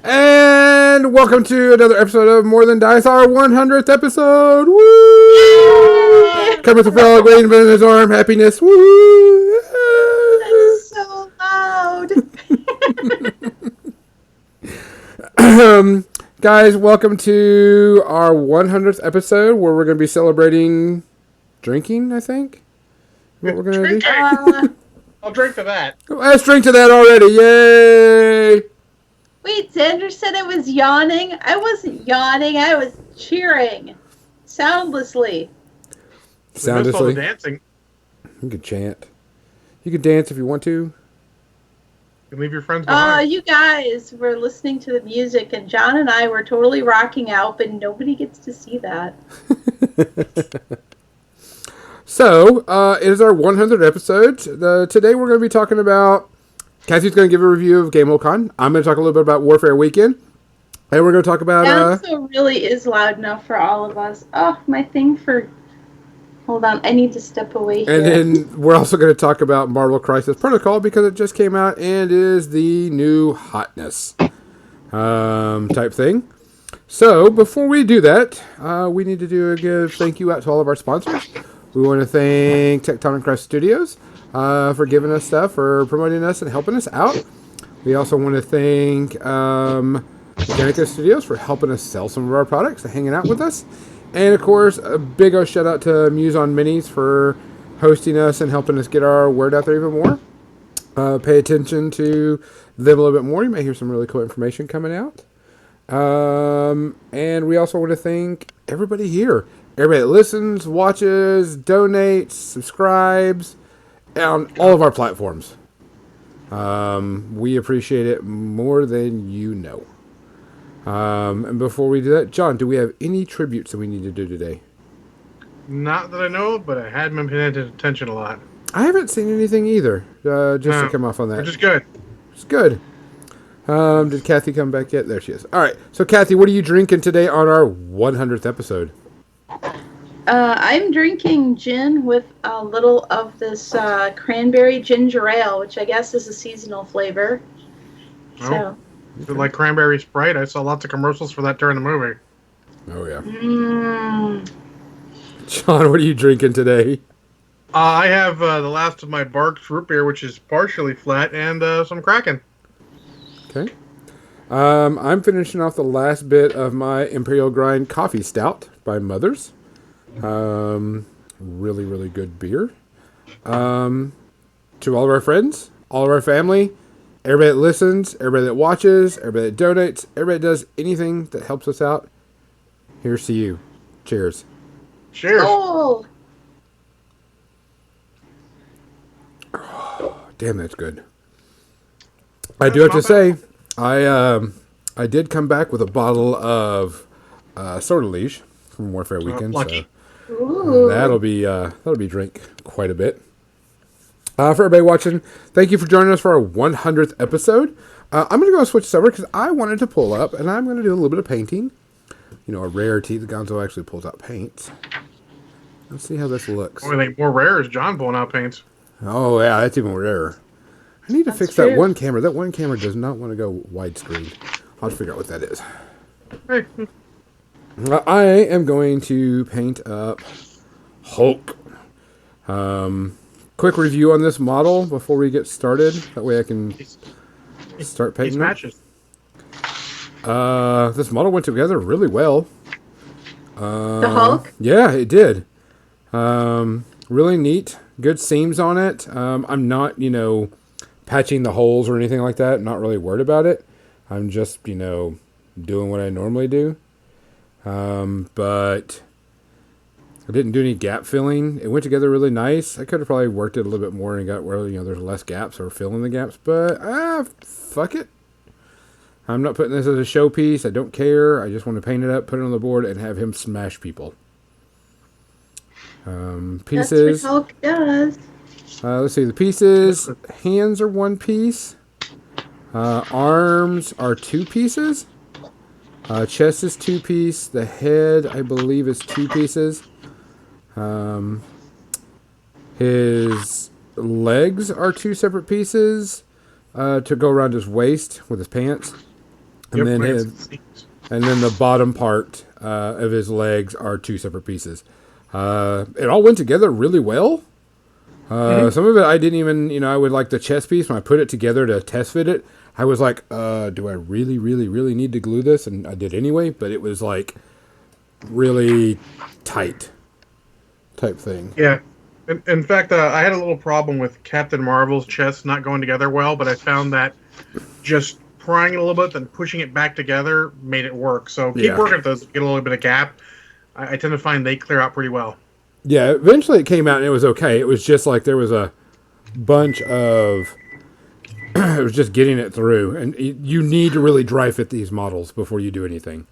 And welcome to another episode of More Than Dice, our 100th episode. Woo! Coming to Frog, waving in his arm, happiness. Woo! That's so loud. Guys, welcome to our 100th episode where we're going to be celebrating drinking, I think. What we're going to do? I'll drink to that. Let's drink to that already. Yay! Wait, Xander said I was yawning. I wasn't yawning. I was cheering. Soundlessly. We missed all the dancing. You can chant. You can dance if you want to. You can leave your friends behind. You guys were listening to the music, and John and I were totally rocking out, but nobody gets to see that. So, it is our 100th episode. Today we're going to be talking about... Kathy's going to give a review of GameOCon. I'm going to talk a little bit about Warfaire Weekend. And we're going to talk about... That also really is loud enough for all of us. Oh, my thing for... Hold on, I need to step away here. And then we're also going to talk about Marvel Crisis Protocol because it just came out and is the new hotness type thing. So, before we do that, we need to do a good thank you out to all of our sponsors. We want to thank Tectonic Crest Studios for giving us stuff, for promoting us and helping us out. We also want to thank Mechanica Studios for helping us sell some of our products and hanging out with us. And, of course, a big old shout out to Muse on Minis for hosting us and helping us get our word out there even more. Pay attention to them a little bit more. You may hear some really cool information coming out. And we also want to thank everybody here. Everybody that listens, watches, donates, subscribes, on all of our platforms. We appreciate it more than you know. And before we do that, John, do we have any tributes that we need to do today? Not that I know of, but I had been paying attention a lot. I haven't seen anything either, to come off on that. Which is good. It's good. Did Kathy come back yet? There she is. All right. So, Kathy, what are you drinking today on our 100th episode? I'm drinking gin with a little of this cranberry ginger ale, which I guess is a seasonal flavor. Oh. So, Is it like cranberry Sprite? I saw lots of commercials for that during the movie. Oh, yeah. mm, John, what are you drinking today? I have the last of my Barks root beer, which is partially flat, and some Kraken. Okay. I'm finishing off the last bit of my Imperial Grind Coffee Stout by Mother's. Really, really good beer. To all of our friends, all of our family, everybody that listens, everybody that watches, everybody that donates, everybody that does anything that helps us out, here's to you. Cheers. Cheers. oh, Damn, that's good. I do have to say, I did come back with a bottle of Soda Liege from Warfare Weekend. Lucky. ooh. That'll be drink quite a bit. For everybody watching, thank you for joining us for our 100th episode. I'm going to go switch over because I wanted to pull up, and I'm going to do a little bit of painting. You know, a rarity. The Gonzo actually pulls out paints. Let's see how this looks. Only thing more rare is John pulling out paints. Oh, yeah, that's even rarer. I need to fix true. that one camera. That one camera does not want to go widescreen. I'll have to figure out what that is. Hey. I am going to paint up Hulk. Quick review on this model before we get started. That way I can start painting it. Matches. This model went together really well. The Hulk? Yeah, it did. Really neat. Good seams on it. I'm not, patching the holes or anything like that. Not really worried about it. I'm just, doing what I normally do. But I didn't do any gap filling. It went together really nice. I could have probably worked it a little bit more and got where, there's less gaps or filling the gaps. But, fuck it. I'm not putting this as a showpiece. I don't care. I just want to paint it up, put it on the board, and have him smash people. Pieces. That's what Hulk does. Let's see. The pieces. Hands are one piece. Arms are two pieces. Chest is two piece. The head, I believe, is two pieces. His legs are two separate pieces to go around his waist with his pants. And then like his, it's- and then the bottom part of his legs are 2 separate pieces. It all went together really well. Some of it I didn't even, I would like the chest piece when I put it together to test fit it. I was like, do I really, really, really need to glue this? And I did anyway, but it was like really tight type thing. Yeah. In fact, I had a little problem with Captain Marvel's chest not going together well, but I found that just prying it a little bit and pushing it back together made it work. So keep Yeah. working at those. Get a little bit of gap. I tend to find they clear out pretty well. Yeah, eventually it came out and it was okay. It was just like there was a bunch of... it was just getting it through. And you need to really dry fit these models before you do anything.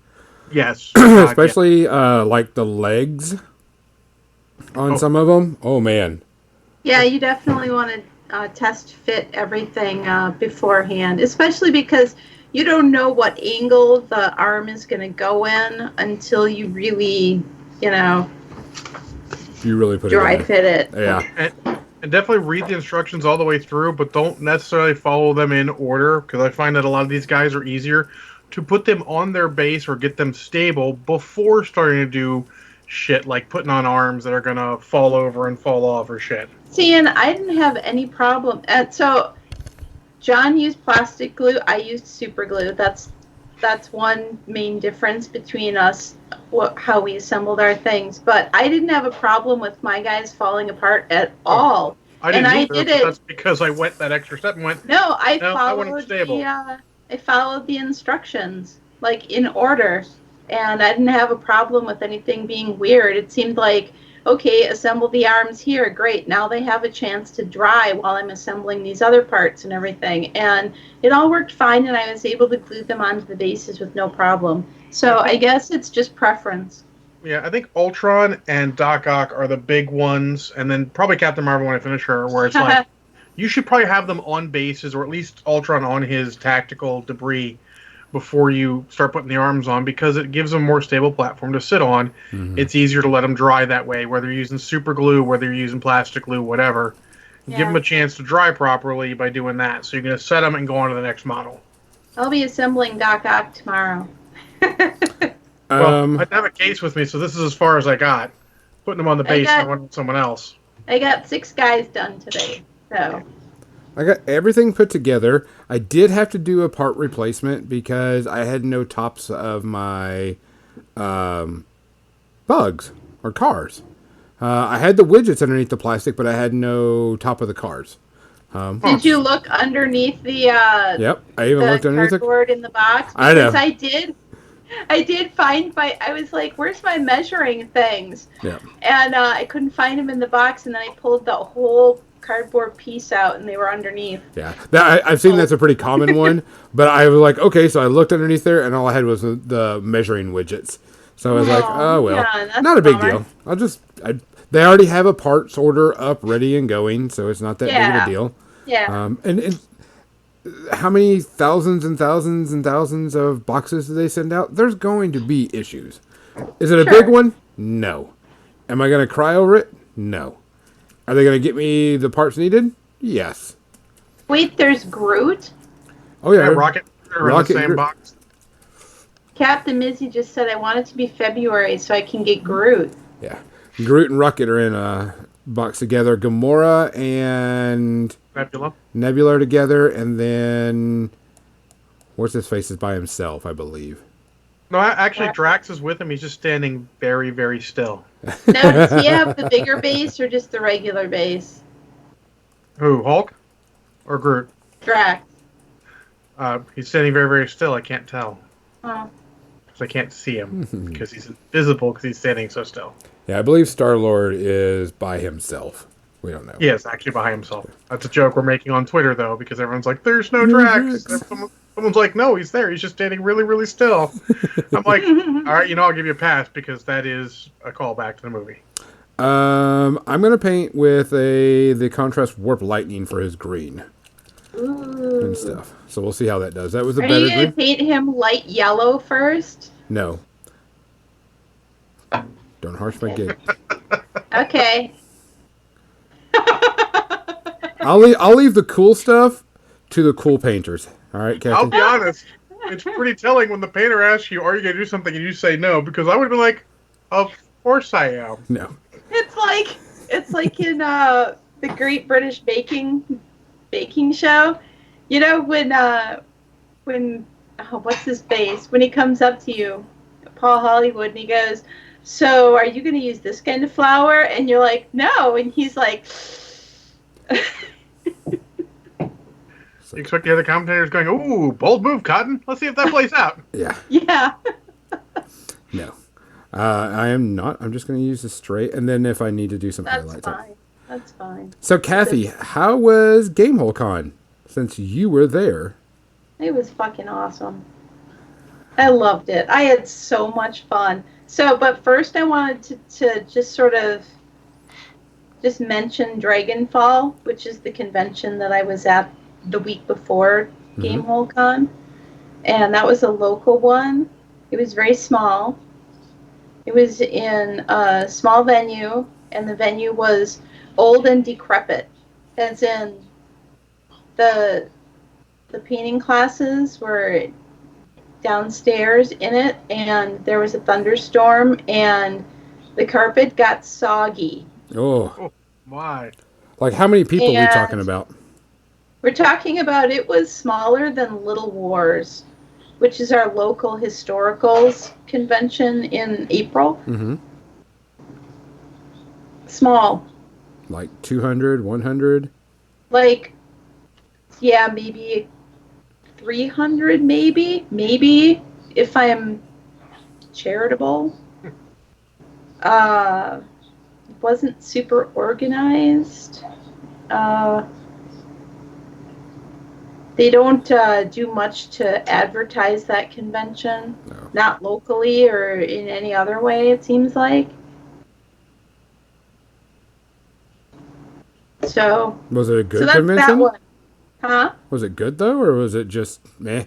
Yes. Especially like the legs on some of them. Oh, man. Yeah, you definitely want to test fit everything beforehand, especially because you don't know what angle the arm is going to go in until you really, You really put dry it in fit it. there. Yeah. And definitely read the instructions all the way through, but don't necessarily follow them in order, because I find that a lot of these guys are easier to put them on their base or get them stable before starting to do shit like putting on arms that are going to fall over and fall off or shit. See, and I didn't have any problem. So John used plastic glue. I used super glue. That's one main difference between us, how we assembled our things. But I didn't have a problem with my guys falling apart at all. I didn't And I either, did but it. that's because I went that extra step and went, No, I I want it followed stable. I followed the instructions, like in order, and I didn't have a problem with anything being weird. It seemed like, okay, assemble the arms here, great. Now they have a chance to dry while I'm assembling these other parts and everything. And it all worked fine, and I was able to glue them onto the bases with no problem. So I guess it's just preference. yeah, I think Ultron and Doc Ock are the big ones, and then probably Captain Marvel when I finish her, where it's like, you should probably have them on bases, or at least Ultron on his tactical debris before you start putting the arms on, because it gives them a more stable platform to sit on. Mm-hmm. It's easier to let them dry that way, whether you're using super glue, whether you're using plastic glue, whatever. Yeah. Give them a chance to dry properly by doing that. So you're going to set them and go on to the next model. I'll be assembling Doc Ock tomorrow. Well, I have a case with me, so this is as far as I got. Putting them on the base, I want someone else. I got 6 guys done today, so... I got everything put together. I did have to do a part replacement because I had no tops of my bugs or cars. I had the widgets underneath the plastic, but I had no top of the cars. Did you look underneath the Yep, I even looked underneath cardboard in the box? I know. Because I did find I was like, where's my measuring things? Yeah. And I couldn't find them in the box, and then I pulled the whole cardboard piece out, and they were underneath. Yeah, I've seen that's a pretty common one, but I was like, okay, so I looked underneath there, and all I had was the measuring widgets. So I was like, oh, well, yeah, that's not a big bummer. deal. They already have a parts order up, ready and going, so it's not that big of a deal. Yeah. And how many thousands and thousands and thousands of boxes do they send out? There's going to be issues. Is it a big one? No. Am I going to cry over it? No. Are they going to get me the parts needed? Yes. Wait, there's Groot? Oh, yeah. Rocket are in the same Groot. box. Captain Mizzy just said I want it to be February so I can get Groot. Yeah. Groot and Rocket are in a box together. Gamora and Nebula are together. And then... what's his face is by himself, I believe. No, actually, Drax is with him. He's just standing very, very still. Now, does he have the bigger base or just the regular base? Who, Hulk? Or Groot? Drax. He's standing very, very still. I can't tell. Oh. Because I can't see him. Because he's invisible because he's standing so still. Yeah, I believe Star-Lord is by himself. We don't know. He is actually by himself. That's a joke we're making on Twitter, though, because everyone's like, there's no Drax. Someone's like, no, he's there. He's just standing really, really still. I'm like, all right, I'll give you a pass because that is a callback to the movie. I'm going to paint with the contrast warp lightning for his green. Ooh. And stuff. So we'll see how that does. That was a Are better you going to green. paint him light yellow first? No. Don't harsh my gate. Okay. I'll leave the cool stuff to the cool painters. All right, I'll Captain? be honest. It's pretty telling when the painter asks you, "Are you going to do something?" and you say no, because I would have been like, "Of course I am." No. It's like in the Great British Baking Show. You know when what's his face, when he comes up to you, Paul Hollywood, and he goes, "So are you going to use this kind of flour?" And you're like, "No," and he's like. You expect the other commentators going, "Ooh, bold move, Cotton. Let's see if that plays out." Yeah. Yeah. No. I am not. I'm just going to use the straight, and then if I need to do some That's highlights. fine. That's fine. So, Kathy, how was Gamehole Con since you were there? It was fucking awesome. I loved it. I had so much fun. So, but first I wanted to just sort of just mention Dragonfall, which is the convention that I was at the week before Gamehole Con. And that was a local one. It was very small. It was in a small venue, and the venue was old and decrepit. As in, the painting classes were downstairs in it, and there was a thunderstorm, and the carpet got soggy. Oh. Why? Like, how many people are we talking And about? we're talking about, it was smaller than Little Wars, which is our local historicals convention in April. Mm-hmm. Small. Like 200, 100? Like, yeah, maybe 300, maybe, if I'm charitable. Wasn't super organized. They don't do much to advertise that convention. No. Not locally or in any other way, it seems like. So. Was it a good So that's convention? that one. Huh? Was it good, though, or was it just meh?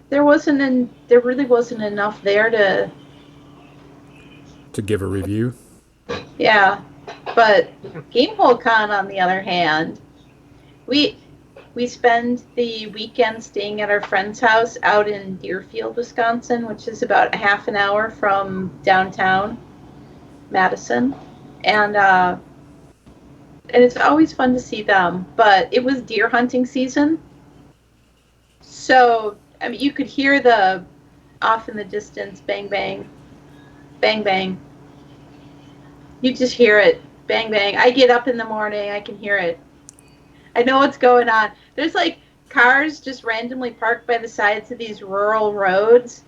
There really wasn't enough there To give a review? yeah. But Gamehole Con, on the other hand, we spend the weekend staying at our friend's house out in Deerfield, Wisconsin, which is about a half an hour from downtown Madison. And it's always fun to see them. But it was deer hunting season. So, I mean, you could hear the off in the distance, bang, bang, bang, bang. You just hear it, bang, bang. I get up in the morning, I can hear it. I know what's going on. There's like cars just randomly parked by the sides of these rural roads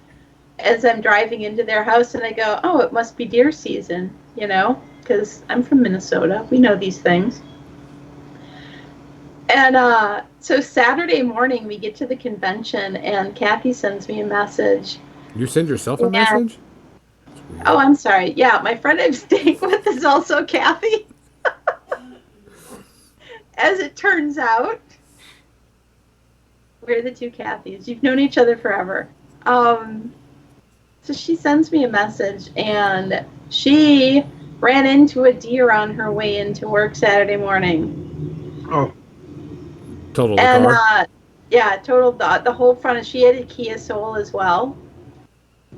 as I'm driving into their house, and I go, oh, it must be deer season, you know, because I'm from Minnesota. We know these things. And so Saturday morning, we get to the convention, and Kathy sends me a message. You send yourself a message? Oh, I'm sorry. Yeah, my friend I'm staying with is also Kathy. As it turns out, we're the two Kathys. You've known each other forever. So she sends me a message, and she ran into a deer on her way into work Saturday morning. Oh. Totaled the car? Yeah, totaled the whole front. And she had a Kia Soul as well.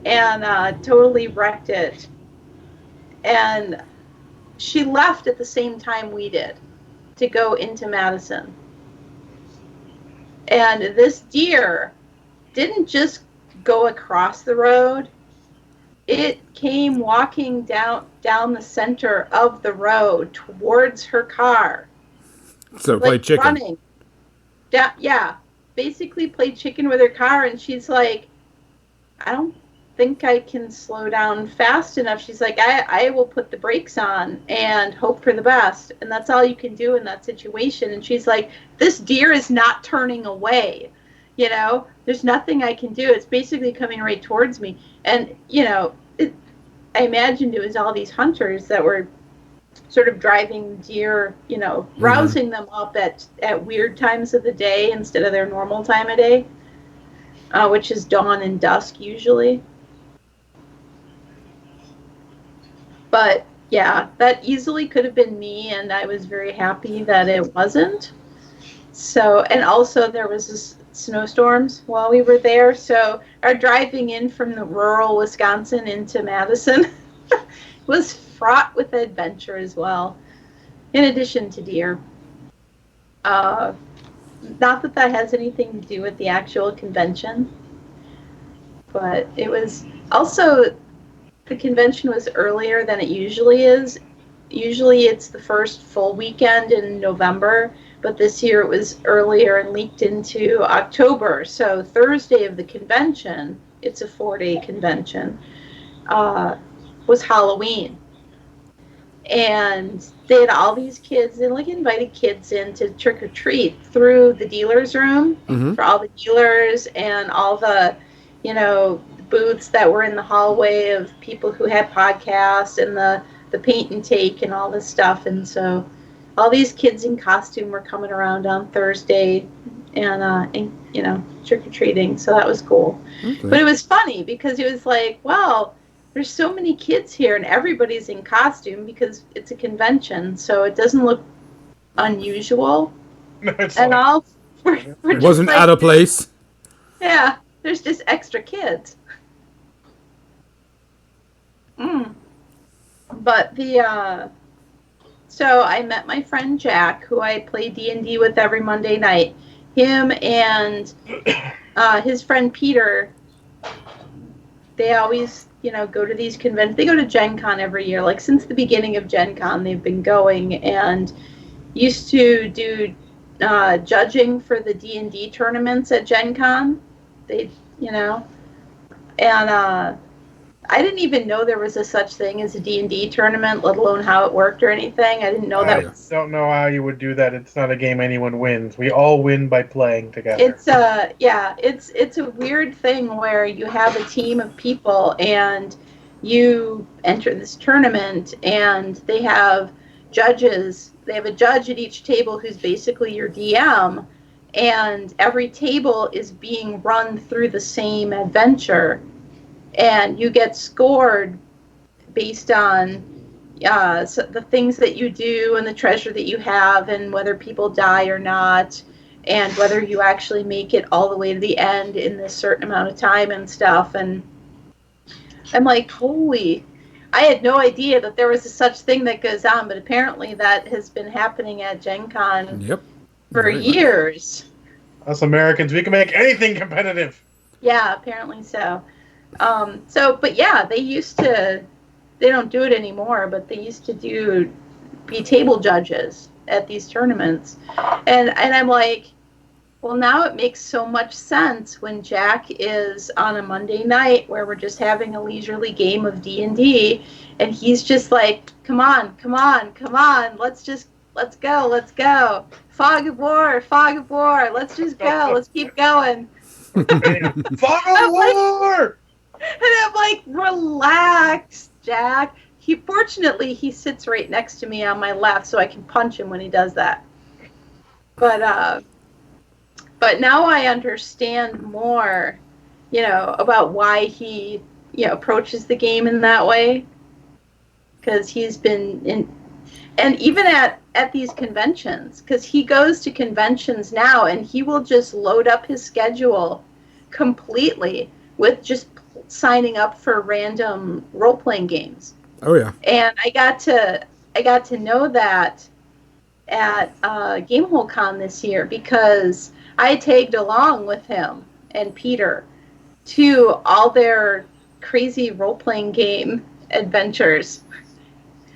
And totally wrecked it. And she left at the same time we did to go into Madison. And this deer didn't just go across the road. It came walking down the center of the road towards her car. So like played chicken. Running. Yeah. Basically played chicken with her car, and she's like, I don't think I can slow down fast enough. She's like, I will put the brakes on and hope for the best. And that's all you can do in that situation. And she's like, this deer is not turning away. You know, there's nothing I can do. It's basically coming right towards me. And, you know, I imagined it was all these hunters that were sort of driving deer, you know, rousing them up at weird times of the day instead of their normal time of day, which is dawn and dusk usually. But yeah, that easily could have been me, and I was very happy that it wasn't. So, and also there was this snowstorms while we were there. So our driving in from the rural Wisconsin into Madison was fraught with adventure as well, in addition to deer. Uh, Not that that has anything to do with the actual convention, but it was also, the convention was earlier than it usually is. Usually it's the first full weekend in November, but this year it was earlier and leaked into October. So Thursday of the convention, it's a 4-day convention, was Halloween. And they had all these kids, they like invited kids in to trick or treat through the dealer's room for all the dealers and all the, booths that were in the hallway of people who had podcasts and the paint and take and all this stuff. And so all these kids in costume were coming around on Thursday and trick or treating. So that was cool. Okay. But it was funny because it was like, wow, there's so many kids here and everybody's in costume because it's a convention, so it doesn't look unusual at all. It wasn't out of place. Yeah, there's just extra kids. But so I met my friend Jack, who I play D&D with every Monday night. Him and his friend Peter, they always go to these conventions. They go to Gen Con every year. Like since the beginning of Gen Con, they've been going and used to do judging for the D&D tournaments at Gen Con. And I didn't even know there was a such thing as a D&D tournament, let alone how it worked or anything. I didn't know that. I don't know how you would do that. It's not a game anyone wins. We all win by playing together. It's it's a weird thing where you have a team of people and you enter this tournament and they have judges. They have a judge at each table who's basically your DM, and every table is being run through the same adventure. And you get scored based on the things that you do and the treasure that you have and whether people die or not and whether you actually make it all the way to the end in this certain amount of time and stuff. And I'm like, holy, I had no idea that there was a such thing that goes on, but apparently that has been happening at Gen Con for years. Us Americans, we can make anything competitive. Yeah, apparently so. But yeah, they don't do it anymore, but they used to be table judges at these tournaments. And I'm like, well, now it makes so much sense when Jack is on a Monday night where we're just having a leisurely game of D&D, and he's just like, come on, let's go. Fog of war, let's just go, let's keep going. Fog of war! And I'm like, relax, Jack. Fortunately, he sits right next to me on my left, so I can punch him when he does that. But now I understand more, about why he, approaches the game in that way. Because he's been in, and even at these conventions, because he goes to conventions now, and he will just load up his schedule completely with just signing up for random role-playing games. Oh yeah. And I got to know that at Gamehole Con this year because I tagged along with him and Peter to all their crazy role-playing game adventures.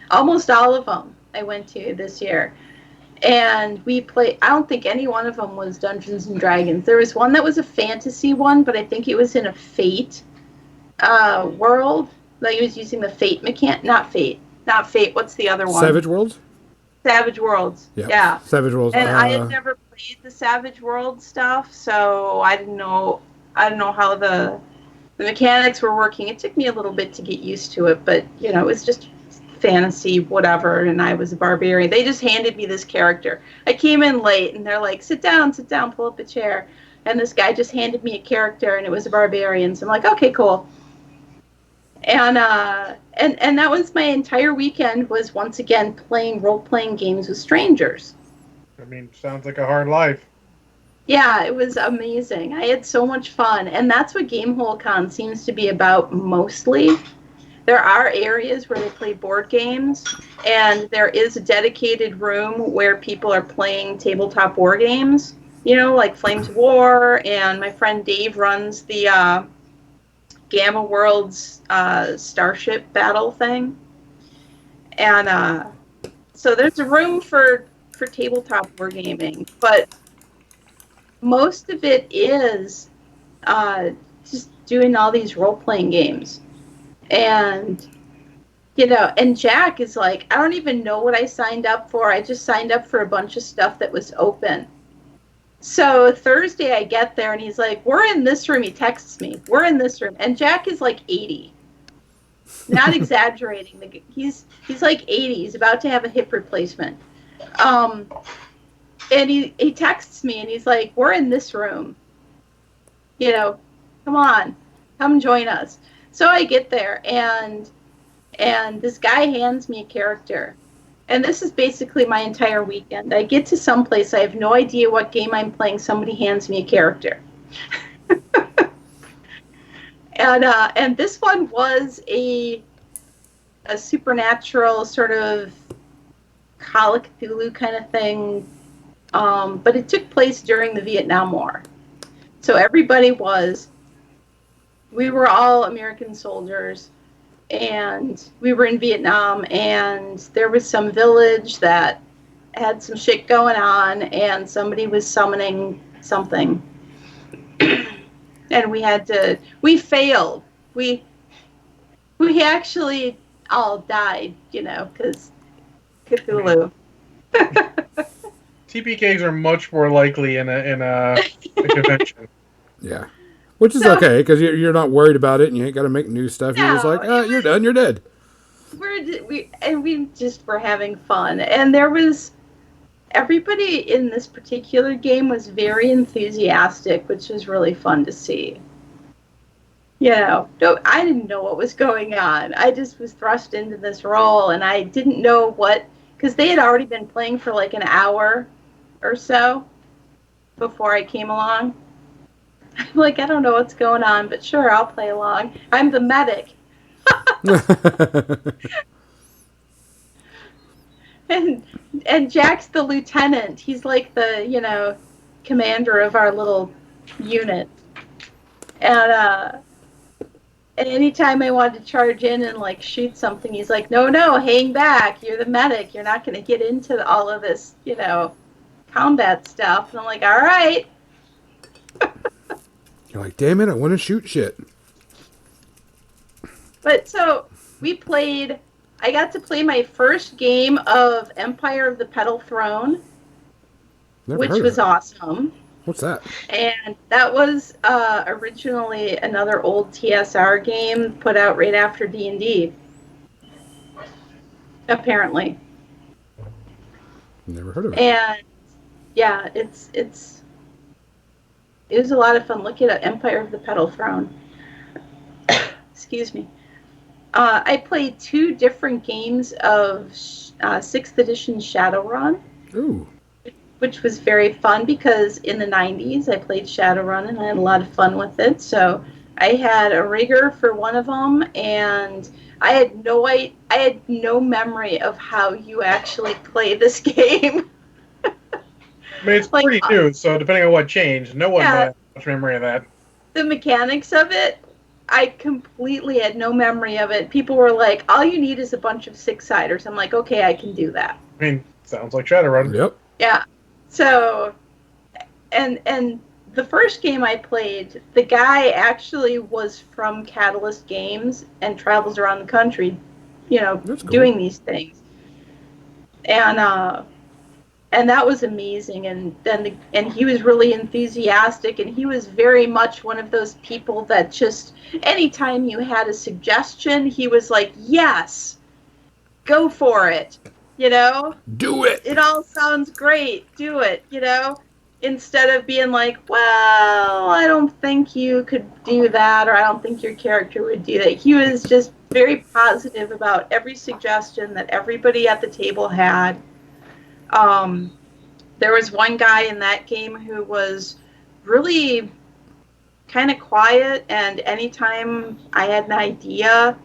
Almost all of them I went to this year. And we played, I don't think any one of them was Dungeons and Dragons. There was one that was a fantasy one, but I think it was in a Fate world. Like he was using the Fate mechanic. Not Fate. What's the other one? Savage Worlds? Savage Worlds. Yep. Yeah. Savage Worlds. And I had never played the Savage World stuff, so I didn't know how the mechanics were working. It took me a little bit to get used to it, but it was just fantasy, whatever, and I was a barbarian. They just handed me this character. I came in late, and they're like, sit down, pull up a chair. And this guy just handed me a character, and it was a barbarian. So I'm like, okay, cool. And that was my entire weekend, was once again playing role-playing games with strangers. I mean, sounds like a hard life. Yeah, it was amazing. I had so much fun, and that's what GameholeCon seems to be about mostly. There are areas where they play board games, and there is a dedicated room where people are playing tabletop war games, like Flames of War, and my friend Dave runs the Gamma Worlds Starship Battle thing. And so there's a room for tabletop wargaming, but most of it is just doing all these role-playing games. And and Jack is like, I don't even know what I signed up for. I just signed up for a bunch of stuff that was open. So Thursday I get there and he's like, we're in this room. He texts me, we're in this room. And Jack is like 80. Not exaggerating. He's like 80. He's about to have a hip replacement. And he texts me and he's like, we're in this room. Come on, come join us. So I get there and this guy hands me a character. And this is basically my entire weekend. I get to some place, I have no idea what game I'm playing. Somebody hands me a character. And this one was a supernatural sort of Call of Cthulhu kind of thing, but it took place during the Vietnam War. So we were all American soldiers, and we were in Vietnam, and there was some village that had some shit going on, and somebody was summoning something. And we failed. We actually all died, because Cthulhu. TPKs are much more likely in a convention. Yeah. Which is okay, because you're not worried about it, and you ain't got to make new stuff. You're just like, you're done, you're dead. We just were having fun. And everybody in this particular game was very enthusiastic, which was really fun to see. I didn't know what was going on. I just was thrust into this role, and I didn't know because they had already been playing for like an hour or so before I came along. I'm like, I don't know what's going on, but sure, I'll play along. I'm the medic. and Jack's the lieutenant. He's like the, commander of our little unit. And anytime I wanted to charge in and like shoot something, he's like, no, hang back. You're the medic. You're not going to get into all of this, combat stuff. And I'm like, all right. You're like, damn it, I want to shoot shit. But so I got to play my first game of Empire of the Petal Throne, which was awesome. What's that? And that was originally another old TSR game put out right after D&D. Apparently. Never heard of it. And yeah, it was a lot of fun. Look at Empire of the Petal Throne. Excuse me. I played 2 different games of 6th edition Shadowrun. Ooh. Which was very fun because in the 90s I played Shadowrun and I had a lot of fun with it. So I had a rigger for one of them, and I had no memory of how you actually play this game. I mean, it's pretty new, so depending on what changed, no one had much memory of that. The mechanics of it, I completely had no memory of it. People were like, all you need is a bunch of 6-siders. I'm like, okay, I can do that. I mean, sounds like Shadowrun. Yep. Yeah. So, and the first game I played, the guy actually was from Catalyst Games and travels around the country, That's cool. doing these things. And that was amazing. And he was really enthusiastic, and he was very much one of those people that just anytime you had a suggestion, he was like, yes, go for it. Do it. It all sounds great. Do it, instead of being like, well, I don't think you could do that, or I don't think your character would do that. He was just very positive about every suggestion that everybody at the table had. There was one guy in that game who was really kind of quiet, and anytime I had an idea,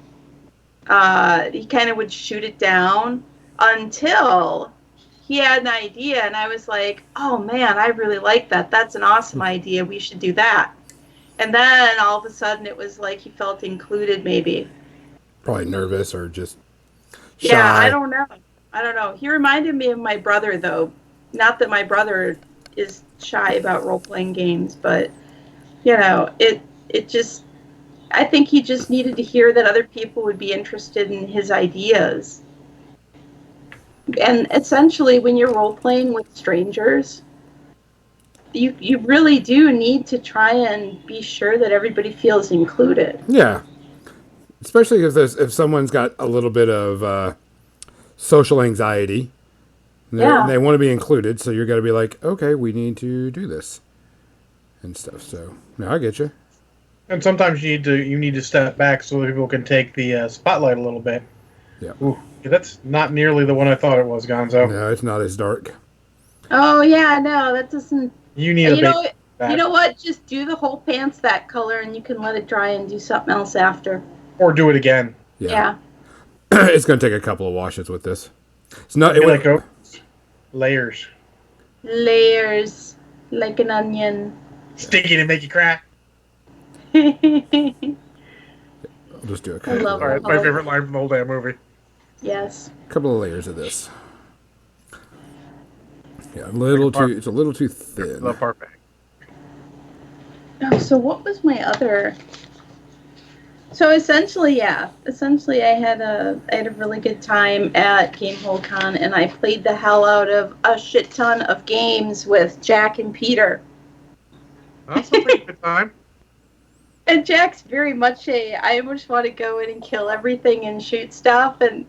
he kind of would shoot it down until he had an idea, and I was like, oh man, I really like that. That's an awesome idea. We should do that. And then all of a sudden it was like he felt included, maybe. Probably nervous or just shy. Yeah, I don't know. He reminded me of my brother, though. Not that my brother is shy about role-playing games, but, it just, I think he just needed to hear that other people would be interested in his ideas. And essentially, when you're role-playing with strangers, you really do need to try and be sure that everybody feels included. Yeah. Especially if someone's got a little bit of social anxiety. And they want to be included, so you're going to be like, okay, we need to do this and stuff. So, no, I get you. And sometimes you need to step back so that people can take the spotlight a little bit. Yeah. Ooh, that's not nearly the one I thought it was, Gonzo. No, it's not as dark. Oh, yeah, no, that doesn't... You need you know what? Just do the whole pants that color, and you can let it dry and do something else after. Or do it again. Yeah. It's going to take a couple of washes with this. It's not... Layers. Layers. Like an onion. Sticky to make you cry. I'll just do a couple. All right, my favorite line from the whole damn movie. Yes. A couple of layers of this. Yeah, it's a little too thin. The part back. Oh, so what was my other... So essentially, I had a really good time at GameholeCon, and I played the hell out of a shit ton of games with Jack and Peter. That's a pretty good time. And Jack's very much I just want to go in and kill everything and shoot stuff, and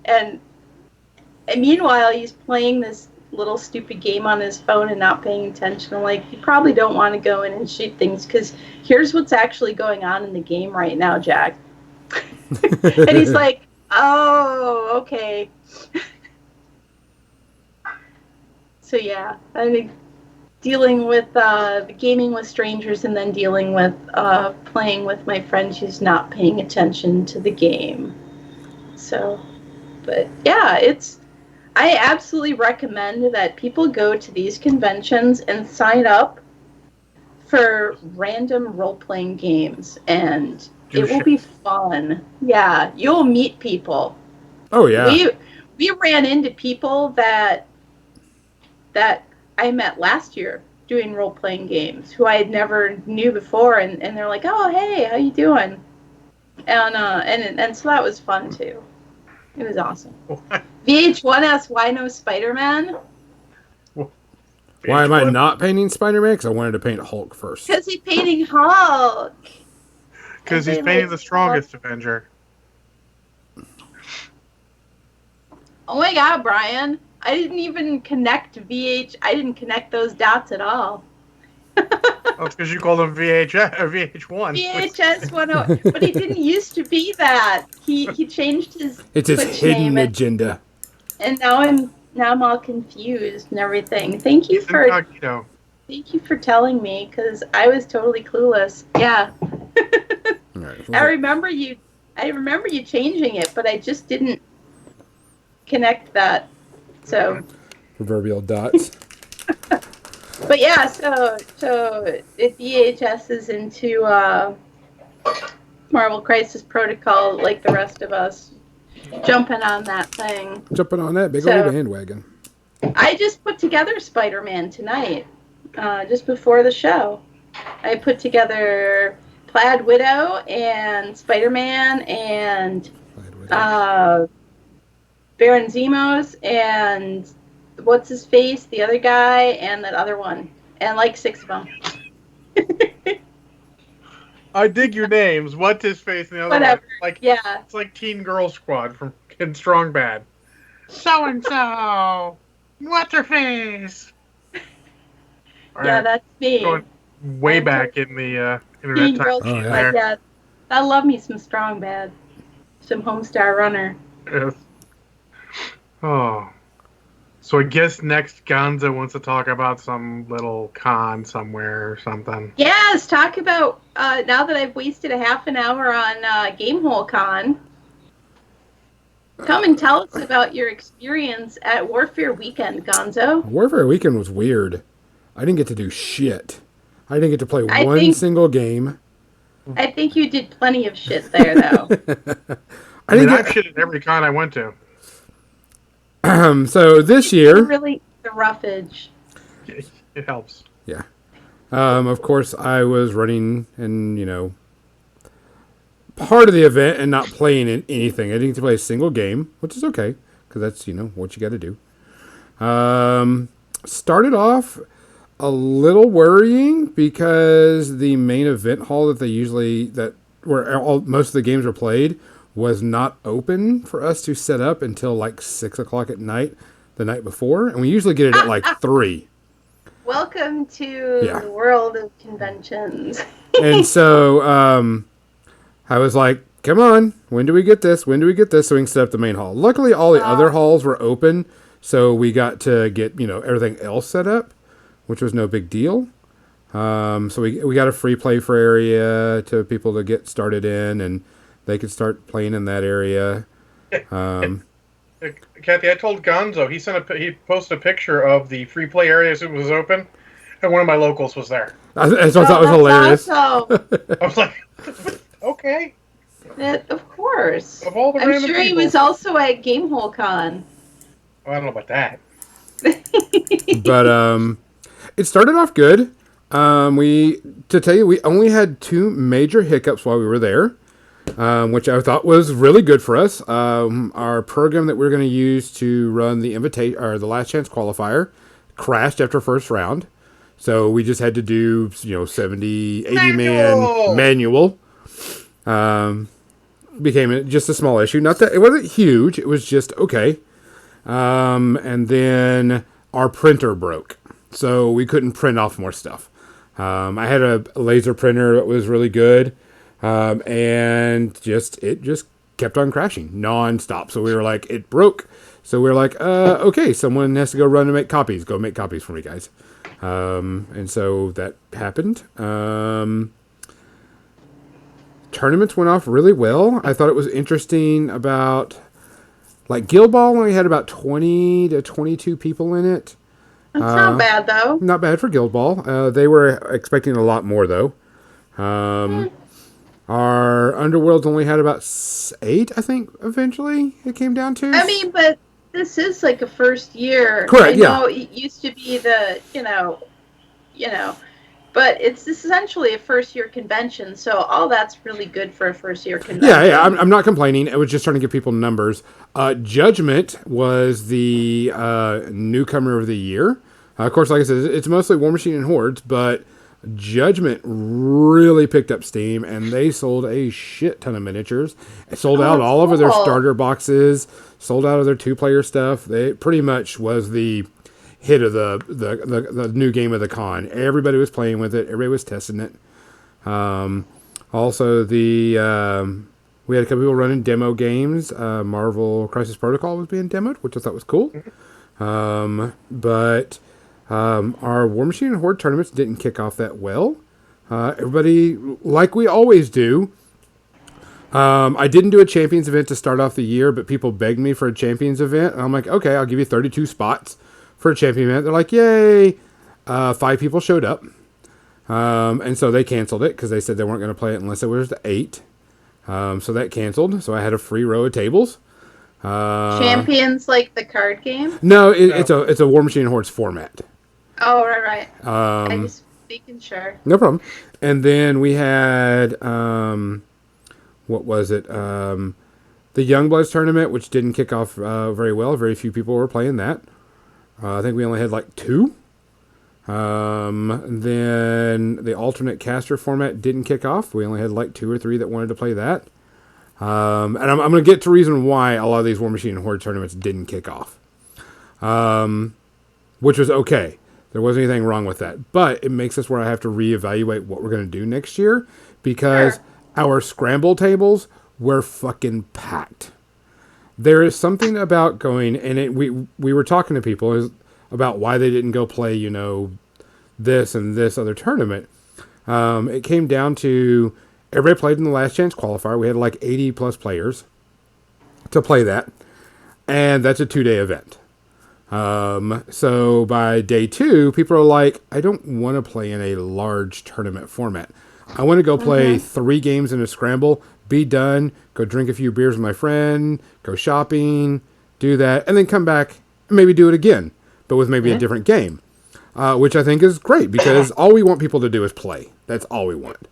meanwhile he's playing this little stupid game on his phone and not paying attention. I'm like, you probably don't want to go in and shoot things, because here's what's actually going on in the game right now, Jack. And he's like, oh, okay. So yeah, I think dealing with the gaming with strangers, and then dealing with playing with my friend who's not paying attention to the game. So, but yeah, I absolutely recommend that people go to these conventions and sign up for random role-playing games, and it will be fun. Yeah, you'll meet people. Oh yeah. We ran into people that I met last year doing role-playing games who I had never knew before, and they're like, oh, hey, how you doing? And so that was fun too. It was awesome. VH1 asks, why no Spider-Man? Why am I not painting Spider-Man? Because I wanted to paint Hulk first. Because he's painting Hulk. Because he's painting the strongest Avenger. Oh my God, Brian. I didn't even connect I didn't connect those dots at all. That's because you called him VH1. VHS 10. But he didn't used to be that. He changed his It's his Twitch hidden name, agenda. and now I'm all confused and everything. Thank you for telling me, because I was totally clueless. Yeah. Right. I remember you changing it, but I just didn't connect that. So Proverbial dots. but yeah, so if VHS is into Marvel Crisis Protocol like the rest of us, jumping on that thing. Jumping on that big old bandwagon. I just put together Spider-Man tonight, just before the show. I put together Plaid Widow and Spider-Man and Baron Zemos and what's his face, the other guy, and that other one, and like 6 of them. I dig your names. What's his face and the other Whatever. one? Yeah. It's like Teen Girl Squad from Strong Bad. So and so. What's her face? Yeah, that's me. Going way back in the internet Teen time. Girl machine Squad, there. yeah. I love me some Strong Bad. Some Homestar Runner. Yes. Oh. So I guess next Gonzo wants to talk about some little con somewhere or something. Yes, talk about now that I've wasted a half an hour on Gamehole Con. Come and tell us about your experience at Warfare Weekend, Gonzo. Warfare Weekend was weird. I didn't get to do shit. I didn't get to play I one think- single game. I think you did plenty of shit there, though. I mean, I've shit at every con I went to. So this year, Really, the roughage. It helps. yeah. Of course, I was running and part of the event and not playing in anything. I didn't get to play a single game, which is okay because that's what you got to do. Started off a little worrying because the main event hall where most of the games were played was not open for us to set up until like 6 o'clock at night the night before, and we usually get it at like 3. Welcome to the world of conventions. And so I was like, come on, when do we get this? When do we get this so we can set up the main hall? Luckily, all the other halls were open, so we got to get everything else set up, which was no big deal. So we got a free play for area to people to get started in, and they could start playing in that area. Kathy, I told Gonzo, he posted a picture of the free play area as it was open, and one of my locals was there. I thought that was hilarious. Awesome. I was like, okay. Of course. Of all the I'm random sure he people. was also at Gamehole Con. Well, I don't know about that. But it started off good. We only had 2 major hiccups while we were there, which I thought was really good for us. Our program that we're going to use to run the the last chance qualifier crashed after first round. So we just had to do, 70, 80 man manual. Became just a small issue. Not that it wasn't huge. It was just okay. And then our printer broke, so we couldn't print off more stuff. I had a laser printer that was really good, and it just kept on crashing nonstop. So we were like, it broke. So we were like, okay, someone has to go run and make copies. Go make copies for me, guys. And so that happened. Tournaments went off really well. I thought it was interesting about, like, Guild Ball only had about 20 to 22 people in it. That's not bad, though. Not bad for Guild Ball. They were expecting a lot more, though. Our Underworlds only had about 8, I think, eventually it came down to. I mean, but this is like a first year. Correct, I know it used to be the, but it's essentially a first year convention, so all that's really good for a first year convention. Yeah, I'm not complaining. I was just trying to give people numbers. Judgment was the newcomer of the year. Of course, like I said, it's mostly War Machine and Hordes, but Judgment really picked up steam, and they sold a shit ton of miniatures. Sold out all of their starter boxes, sold out of their 2-player stuff. They pretty much was the hit of the new game of the con. Everybody was playing with it. Everybody was testing it. Also, we had a couple people running demo games. Marvel Crisis Protocol was being demoed, which I thought was cool. But our War Machine and Horde tournaments didn't kick off that well. Everybody, like we always do. I didn't do a Champions event to start off the year, but people begged me for a Champions event. And I'm like, okay, I'll give you 32 spots for a Champion event. They're like, yay. 5 people showed up. And so they canceled it because they said they weren't going to play it unless it was 8. So that canceled. So I had a free row of tables. Champions, like the card game? No, it's a War Machine and Hordes format. Oh, right. I was making sure. No problem. And then we had, what was it? The Youngbloods tournament, which didn't kick off very well. Very few people were playing that. I think we only had like 2. Then the alternate caster format didn't kick off. We only had like 2 or 3 that wanted to play that. And I'm going to get to reason why a lot of these War Machine and Horde tournaments didn't kick off. Which was okay. There wasn't anything wrong with that. But it makes us where I have to reevaluate what we're going to do next year. Because our scramble tables were fucking packed. there is something about going, and we were talking to people about why they didn't go play, this and this other tournament. It came down to everybody played in the last chance qualifier. We had like 80 plus players to play that, and that's a 2-day event. So by day 2, people are like, I don't want to play in a large tournament format. I want to go play 3 games in a scramble, be done, go drink a few beers with my friend, go shopping, do that, and then come back and maybe do it again, but with maybe a different game, which I think is great because all we want people to do is play. That's all we want.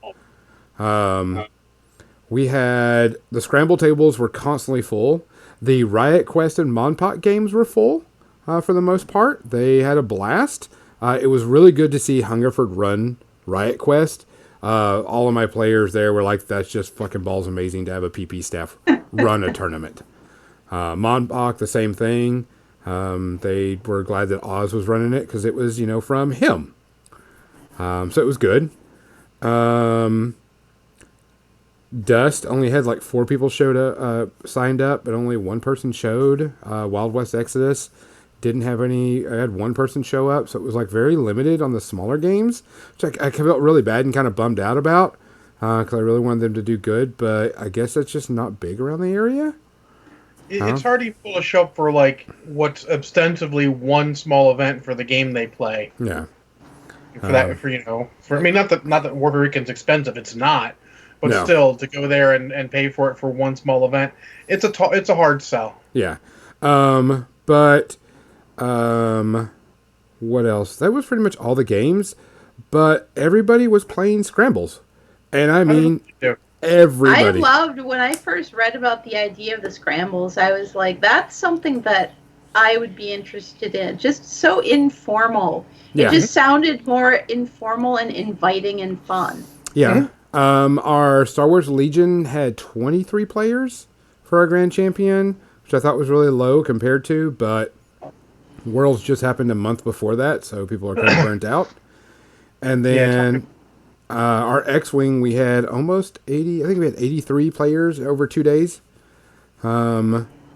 We had the scramble tables were constantly full. The Riot Quest and Monpot games were full for the most part. They had a blast. It was really good to see Hungerford run Riot Quest. All of my players there were like, that's just fucking balls amazing to have a PP staff run a tournament. Monbach, the same thing. They were glad that Oz was running it because it was, from him. So it was good. Dust only had like 4 people signed up, but only 1 person showed. Wild West Exodus didn't have any. I had 1 person show up, so it was like very limited on the smaller games, which I felt really bad and kind of bummed out about because I really wanted them to do good, but I guess that's just not big around the area. It's hard to pull a show up for like what's ostensibly one small event for the game they play. Yeah. For not that Puerto Rican's expensive, it's not, but still to go there and pay for it for one small event, it's a hard sell. Yeah. But what else? That was pretty much all the games, but everybody was playing scrambles. And I mean, everybody. I loved when I first read about the idea of the scrambles. I was like, that's something that I would be interested in. Just so informal. Yeah. It just sounded more informal and inviting and fun. Yeah. Our Star Wars Legion had 23 players for our Grand Champion, which I thought was really low compared to, but Worlds just happened a month before that, so people are kind of burnt out. And then our X-Wing, we had almost 80, I think we had 83 players over 2 days,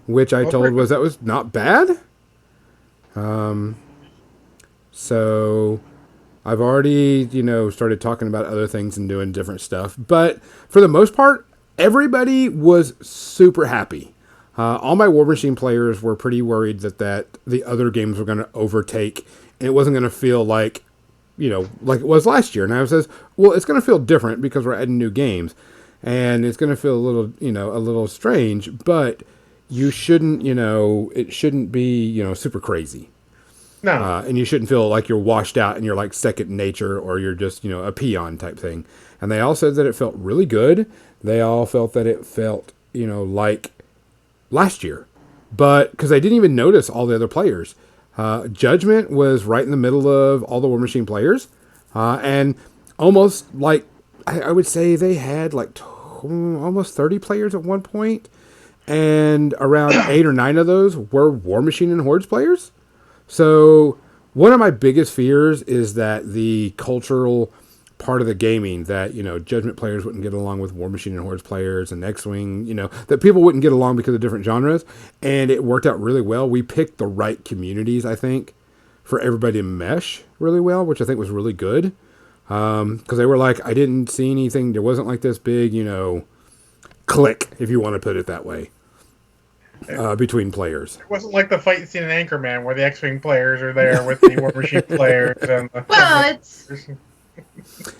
which I told was that was not bad. So I've already, started talking about other things and doing different stuff. But for the most part, everybody was super happy. All my War Machine players were pretty worried that the other games were going to overtake, and it wasn't going to feel like, like it was last year. And I says, well, it's going to feel different because we're adding new games, and it's going to feel a little strange, but you shouldn't, it shouldn't be, super crazy. No. And you shouldn't feel like you're washed out and you're like second nature or you're just, a peon type thing. And they all said that it felt really good. They all felt that it felt, like last year. But because I didn't even notice all the other players. Judgment was right in the middle of all the War Machine players. And almost like, I would say they had like almost 30 players at one point. And around 8 or 9 of those were War Machine and Hordes players. So one of my biggest fears is that the cultural part of the gaming, that, Judgment players wouldn't get along with War Machine and Hordes players and X-Wing, that people wouldn't get along because of different genres. And it worked out really well. We picked the right communities, I think, for everybody to mesh really well, which I think was really good. Because they were like, I didn't see anything. There wasn't like this big, click, if you want to put it that way. Between players. It wasn't like the fight scene in Anchorman where the X-Wing players are there with the War Machine players. And it's...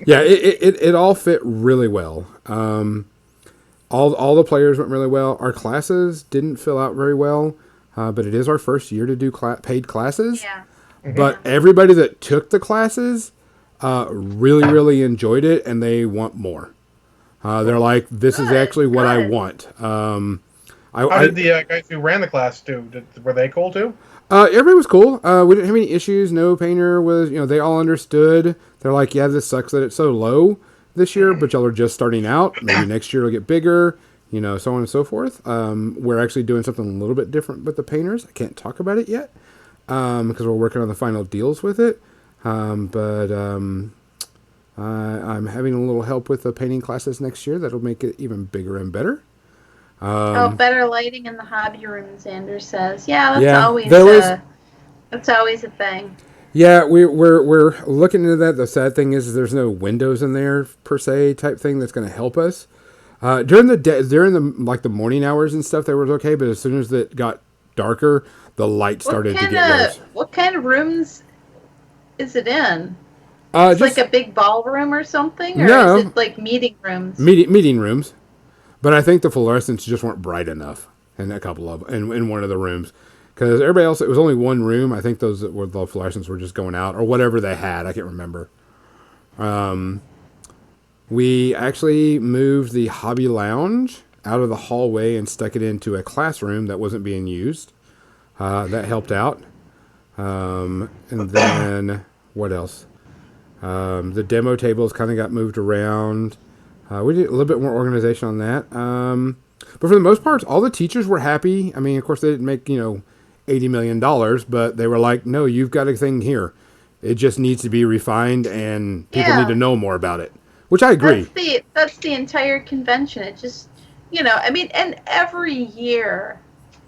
Yeah, it all fit really well. All the players went really well. Our classes didn't fill out very well, but it is our first year to do paid classes. Yeah. But everybody that took the classes really, really enjoyed it, and they want more. They're like, this is actually what I want. How did the guys who ran the class do? Were they cool too? Everybody was cool. We didn't have any issues. No painter was, they all understood. They're like, yeah, this sucks that it's so low this year, but y'all are just starting out. Maybe next year it'll get bigger, so on and so forth. We're actually doing something a little bit different with the painters. I can't talk about it yet because we're working on the final deals with it. But I'm having a little help with the painting classes next year. That'll make it even bigger and better. Better lighting in the hobby rooms, Anders says. Yeah, Yeah, there was. that's always a thing. Yeah, we're looking into that. The sad thing is there's no windows in there per se type thing that's going to help us. During the day, during the like the morning hours and stuff, that was okay. But as soon as it got darker, the light started to get worse. What kind of rooms is it in? Just Like a big ballroom or something, or no is it like meeting rooms? meeting rooms. But I think the fluorescents just weren't bright enough in a couple of in one of the rooms. Because everybody else, it was only one room. I think those that were the fluorescents were just going out or whatever they had. I can't remember. We actually moved the hobby lounge out of the hallway and stuck it into a classroom that wasn't being used. That helped out. And then what else? The demo tables kind of got moved around. We did a little bit more organization on that. But for the most part, all the teachers were happy. I mean, of course, they didn't make, $80 million, but they were like, no, you've got a thing here. It just needs to be refined and people need to know more about it, which I agree. That's the entire convention. It just, and every year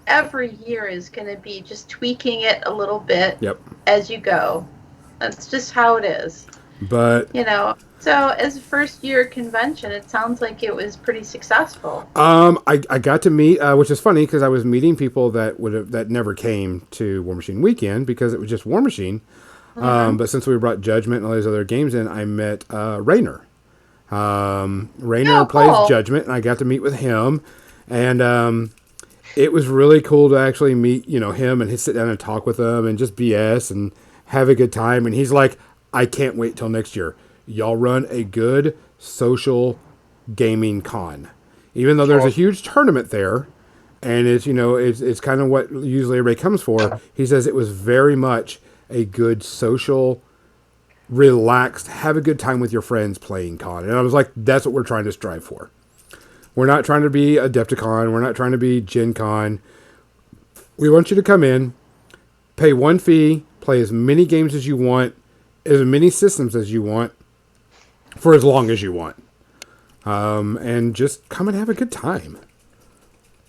is going to be just tweaking it a little bit as you go. That's just how it is. But, so as a first year convention, it sounds like it was pretty successful. I got to meet, which is funny because I was meeting people that never came to War Machine Weekend because it was just War Machine. Mm-hmm. But since we brought Judgment and all these other games in, I met Rainer. Rainer plays Judgment, and I got to meet with him, and it was really cool to actually meet him and sit down and talk with him and just BS and have a good time. And he's like, I can't wait till next year. Y'all run a good social gaming con, even though there's a huge tournament there, and it's it's kind of what usually everybody comes for. He says it was very much a good social, relaxed, have a good time with your friends playing con, and I was like, that's what we're trying to strive for. We're not trying to be Adepticon. We're not trying to be Gen Con. We want you to come in, pay one fee, play as many games as you want, as many systems as you want, for as long as you want. And just come and have a good time.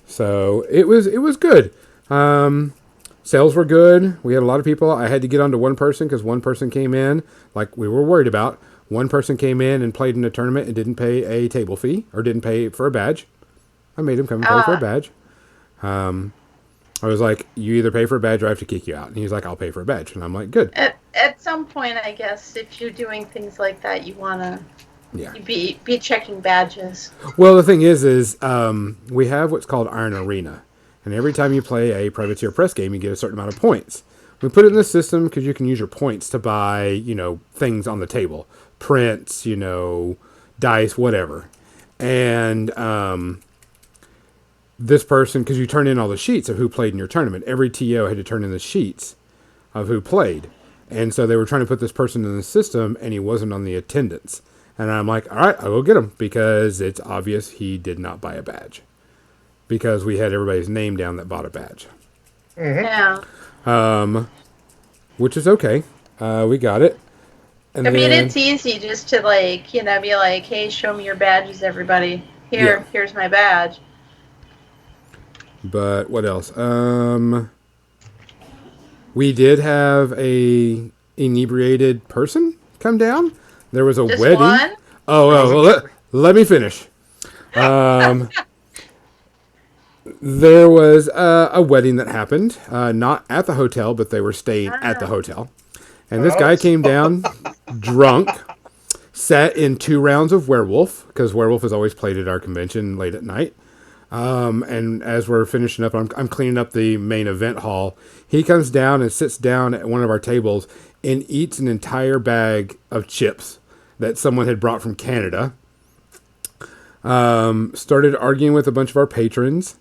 So it was good. Sales were good. We had a lot of people. I had to get onto one person because one person came in, like we were worried about. One person came in and played in a tournament and didn't pay a table fee or didn't pay for a badge. I made him come and pay for a badge. I was like, you either pay for a badge or I have to kick you out. And he's like, I'll pay for a badge. And I'm like, good. At some point, I guess, if you're doing things like that, you want to be checking badges. Well, the thing is we have what's called Iron Arena. And every time you play a Privateer Press game, you get a certain amount of points. We put it in the system because you can use your points to buy, things on the table. Prints, dice, whatever. And this person, because you turn in all the sheets of who played in your tournament. Every TO had to turn in the sheets of who played. And so they were trying to put this person in the system, and he wasn't on the attendance. And I'm like, all right, I'll go get him, because it's obvious he did not buy a badge. Because we had everybody's name down that bought a badge. Mm-hmm. Yeah. Which is okay. We got it. And it's easy just to be like, hey, show me your badges, everybody. Here's my badge. But what else? We did have a inebriated person come down. There was a wedding. One? Well, let me finish. There was a wedding that happened, not at the hotel, but they were staying at the hotel. And this guy came down drunk, sat in 2 rounds of Werewolf, because Werewolf is always played at our convention late at night. And as we're finishing up, I'm cleaning up the main event hall. He comes down and sits down at one of our tables and eats an entire bag of chips that someone had brought from Canada. Started arguing with a bunch of our patrons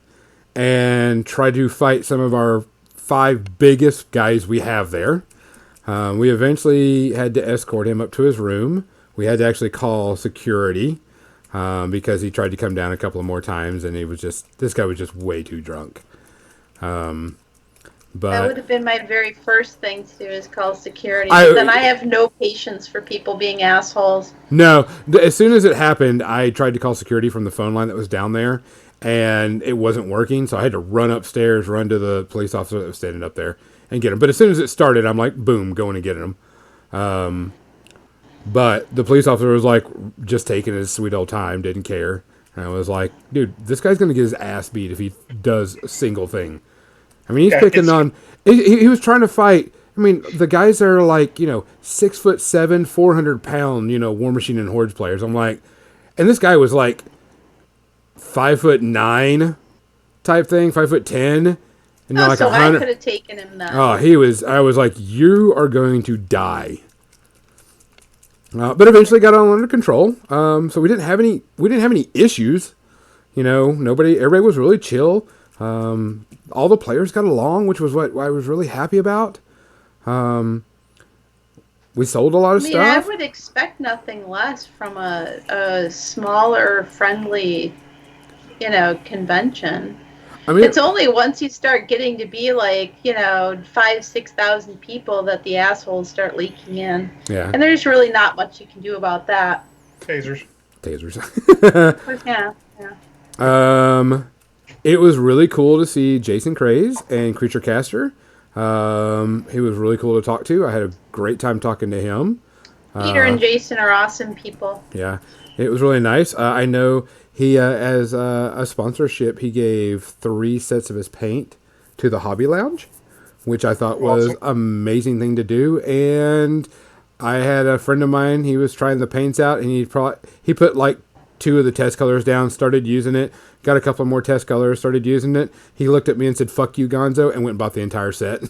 and tried to fight some of our 5 biggest guys we have there. We eventually had to escort him up to his room. We had to actually call security. Because he tried to come down a couple of more times, and this guy was just way too drunk. But that would have been my very first thing to do, is call security. Then I have no patience for people being assholes. No, as soon as it happened, I tried to call security from the phone line that was down there, and it wasn't working. So I had to run upstairs, run to the police officer that was standing up there and get him. But as soon as it started, I'm like, boom, going and getting him. But the police officer was like, just taking his sweet old time, didn't care. And I was like, dude, this guy's going to get his ass beat if he does a single thing. I mean, he's picking on, he was trying to fight. I mean, the guys that are like, 6'7", 400-pound, War Machine and Hordes players. I'm like, and this guy was like 5'9" type thing, 5'10", and like so 100. I could have taken him then. Oh, I was like, you are going to die. But eventually got it all under control. So we didn't have any issues. Everybody was really chill. All the players got along, which was what I was really happy about. We sold a lot of stuff. I would expect nothing less from a smaller, friendly, convention. I mean, it's only once you start getting to be like, 5,000-6,000 people that the assholes start leaking in. Yeah. And there's really not much you can do about that. Tasers. Yeah. It was really cool to see Jason Craze and Creature Caster. He was really cool to talk to. I had a great time talking to him. Peter and Jason are awesome people. Yeah, it was really nice. I know he, as a sponsorship, he gave 3 sets of his paint to the Hobby Lounge, which I thought was an amazing thing to do. And I had a friend of mine, he was trying the paints out, and he put like 2 of the test colors down, started using it, got a couple more test colors, started using it. He looked at me and said, "Fuck you, Gonzo," and went and bought the entire set.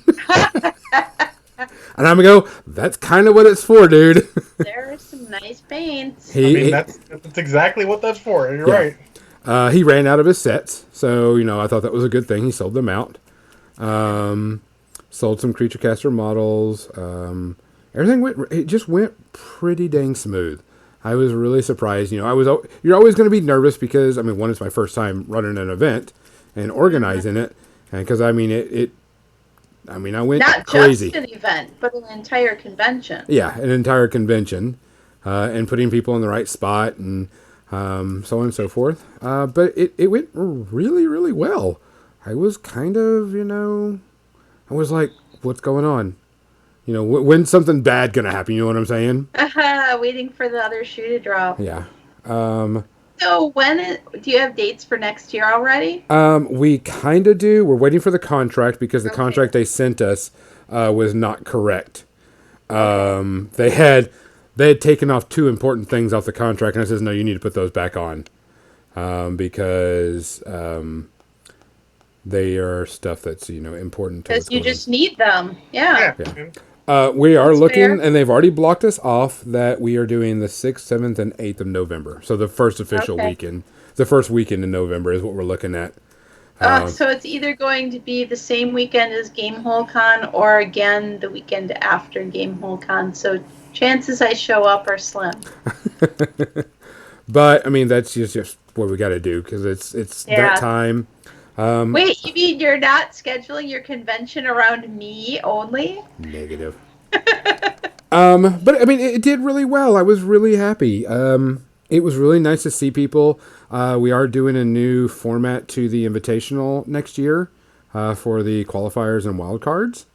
And I'm going to go, that's kind of what it's for, dude. There are some nice paints. That's exactly what that's for. You're right. He ran out of his sets, so, I thought that was a good thing. He sold them out. Sold some Creature Caster models. It just went pretty dang smooth. I was really surprised. You're always going to be nervous because, one, it's my first time running an event and organizing it. And because, I went not crazy. Not just an event, but an entire convention. Yeah, an entire convention. And putting people in the right spot and so on and so forth. But it went really, really well. I was kind of, I was like, what's going on? When's something bad going to happen? You know what I'm saying? Waiting for the other shoe to drop. Yeah. So do you have dates for next year already? We kind of do. We're waiting for the contract because the contract they sent us was not correct. They had taken off 2 important things off the contract, and I says, no, you need to put those back on because they are stuff that's important. Because you just need them. Yeah. We are That's looking, fair. and they've already blocked us off that we are doing the 6th, 7th, and 8th of November. So the first official weekend, the first weekend in November is what we're looking at. So it's either going to be the same weekend as Gamehole Con or again the weekend after Gamehole Con. So chances I show up are slim. But that's just what we got to do because it's that time. Wait, you mean you're not scheduling your convention around me only? Negative. But it did really well. I was really happy. It was really nice to see people. We are doing a new format to the Invitational next year for the qualifiers and wildcards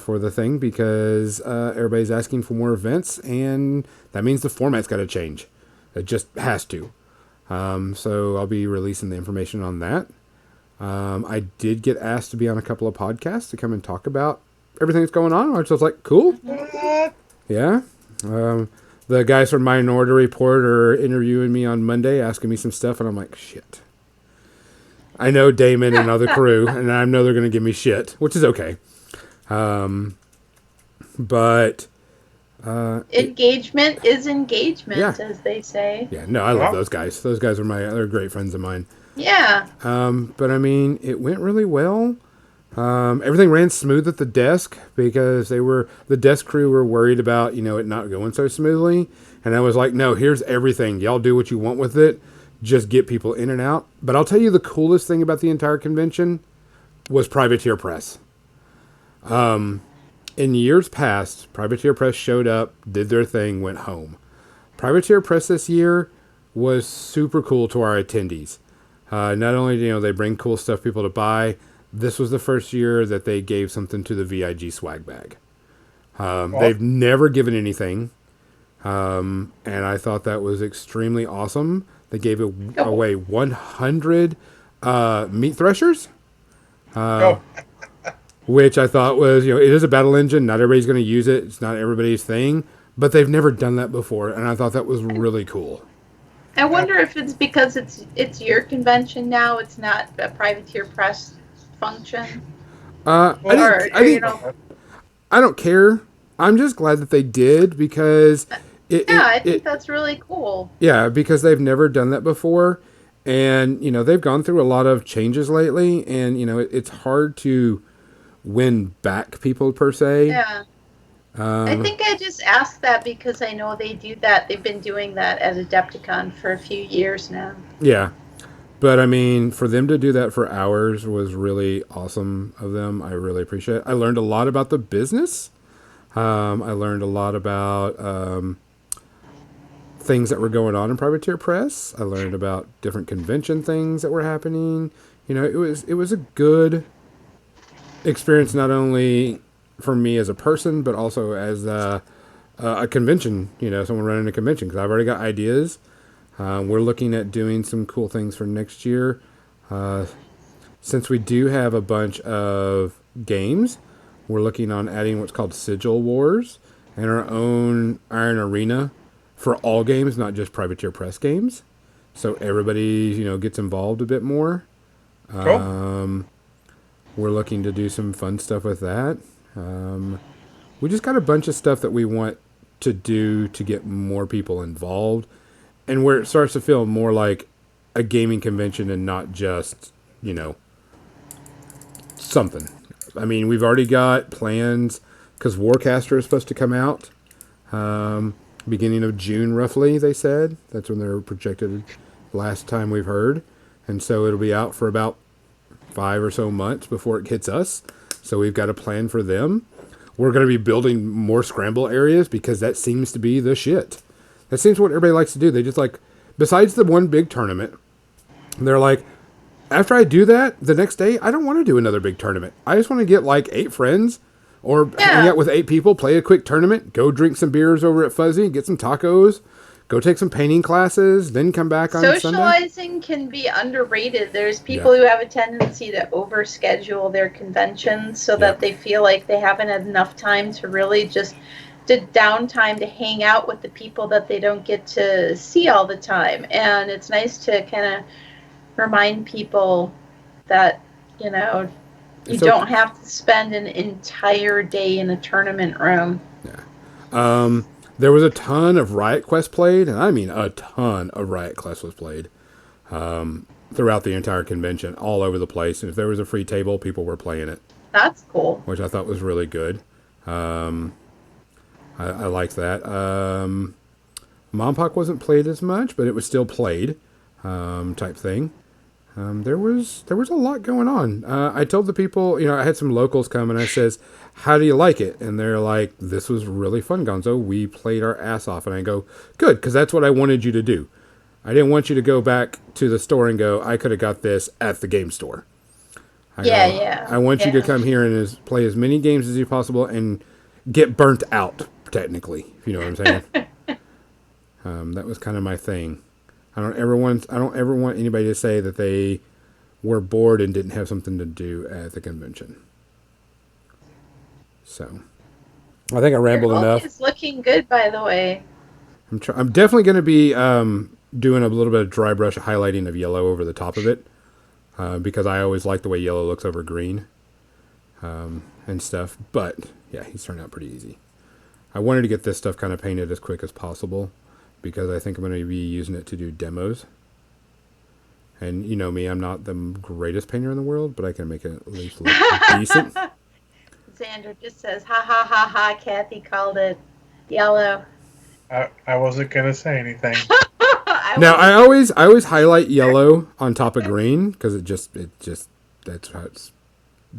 for the thing because everybody's asking for more events, and that means the format's got to change. It just has to. So I'll be releasing the information on that. I did get asked to be on a couple of podcasts to come and talk about everything that's going on. I was just like, cool. Yeah. The guys from Minority Report are interviewing me on Monday, asking me some stuff, and I'm like, shit. I know Damon and other crew, and I know they're going to give me shit, which is okay. But engagement is engagement, as they say. Yeah, no, I love those guys. Those guys are they're great friends of mine. Yeah. But it went really well. Everything ran smooth at the desk because the desk crew were worried about, it not going so smoothly. And I was like, no, here's everything. Y'all do what you want with it. Just get people in and out. But I'll tell you the coolest thing about the entire convention was Privateer Press. In years past, Privateer Press showed up, did their thing, went home. Privateer Press this year was super cool to our attendees. Not only they bring cool stuff for people to buy, this was the first year that they gave something to the VIG swag bag. They've never given anything, and I thought that was extremely awesome. They gave away 100 meat threshers, which I thought was, it is a battle engine. Not everybody's going to use it. It's not everybody's thing, but they've never done that before, and I thought that was really cool. I wonder if it's because it's your convention now. It's not a privateer press function. I don't care. I'm just glad that they did because I think that's really cool. Yeah, because they've never done that before, and they've gone through a lot of changes lately, and it's hard to win back people per se. Yeah. I think I just asked that because I know they do that. They've been doing that at Adepticon for a few years now. Yeah. But, I mean, for them to do that for hours was really awesome of them. I really appreciate it. I learned a lot about the business. I learned a lot about things that were going on in Privateer Press. I learned about different convention things that were happening. It was a good experience, not only for me as a person, but also as a convention, someone running a convention, because I've already got ideas. We're looking at doing some cool things for next year. Since we do have a bunch of games, we're looking on adding what's called Sigil Wars and our own Iron Arena for all games, not just Privateer Press games. So everybody, gets involved a bit more. Cool. We're looking to do some fun stuff with that. We just got a bunch of stuff that we want to do to get more people involved, and where it starts to feel more like a gaming convention and not just, something. I mean, we've already got plans because Warcaster is supposed to come out beginning of June, roughly, they said. That's when they're projected last time we've heard. And so it'll be out for about 5 or so months before it hits us. So we've got a plan for them. We're going to be building more scramble areas because that seems to be the shit. That seems what everybody likes to do. They just besides the one big tournament, they're like, after I do that, the next day, I don't want to do another big tournament. I just want to get 8 friends or hang out with 8 people, play a quick tournament, go drink some beers over at Fuzzy, get some tacos, go take some painting classes, then come back on Sunday. Socializing can be underrated. There's people who have a tendency to overschedule their conventions so that they feel like they haven't had enough time to really just downtime to hang out with the people that they don't get to see all the time. And it's nice to kind of remind people that, you don't have to spend an entire day in a tournament room. Yeah. There was a ton of Riot Quest played, and I mean a ton of Riot Quest was played throughout the entire convention, all over the place. And if there was a free table, people were playing it. That's cool. Which I thought was really good. I liked that. Mompoc wasn't played as much, but it was still played, type thing. There was a lot going on. I told the people, I had some locals come and I says, how do you like it? And they're like, this was really fun, Gonzo. We played our ass off. And I go, good, because that's what I wanted you to do. I didn't want you to go back to the store and go, I could have got this at the game store. I want you to come here and play as many games as you possible and get burnt out, technically, if you know what I'm saying. That was kind of my thing. I don't ever want anybody to say that they were bored and didn't have something to do at the convention. So, I think I rambled enough. It's looking good, by the way. I'm definitely going to be doing a little bit of dry brush highlighting of yellow over the top of it because I always like the way yellow looks over green and stuff. But yeah, he's turned out pretty easy. I wanted to get this stuff kind of painted as quick as possible, because I think I'm going to be using it to do demos. And you know me, I'm not the greatest painter in the world, but I can make it at least look decent. Xander just says, ha ha ha ha, Kathy called it yellow. I wasn't going to say anything. I always highlight yellow on top of green, because it just that's how it's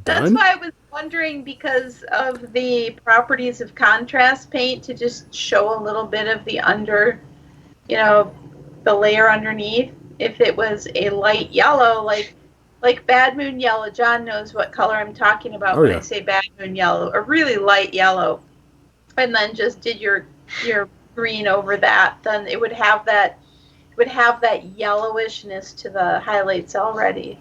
done. That's why I was wondering, because of the properties of contrast paint, to just show a little bit of the the layer underneath. if it was a light yellow, like Bad Moon Yellow. John knows what color I'm talking about Oh when yeah. I say Bad Moon Yellow, a really light yellow, and then just did your green over that, then it would have that yellowishness to the highlights already.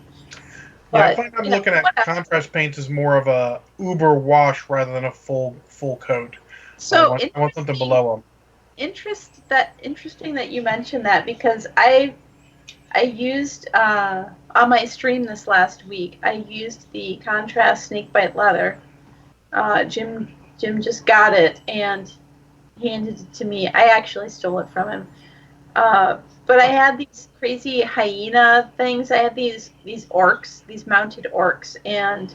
Yeah, I But find I'm looking at whatever. contrast paints as more of a uber wash rather than a full coat. So I want something below them. Interesting that you mentioned that, because I used on my stream this last week. I used the contrast snakebite leather. Jim just got it and handed it to me. I actually stole it from him. But I had these crazy hyena things. I had these orcs, these mounted orcs, and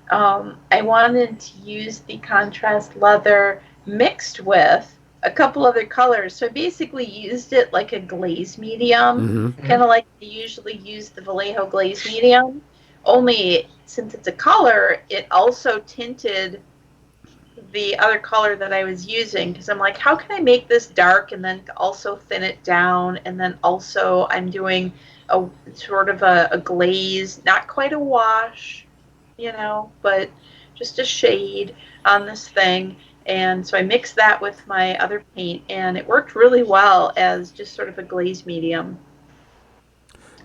I wanted to use the contrast leather mixed with a couple other colors. So I basically used it like a glaze medium, Mm-hmm. kind of like I usually use the Vallejo glaze medium. Only since it's a color, it also tinted the other color that I was using, because I'm like, how can I make this dark and then also thin it down? And then also I'm doing a sort of a glaze, not quite a wash, but just a shade on this thing. And so I mixed that with my other paint, and it worked really well as just sort of a glaze medium.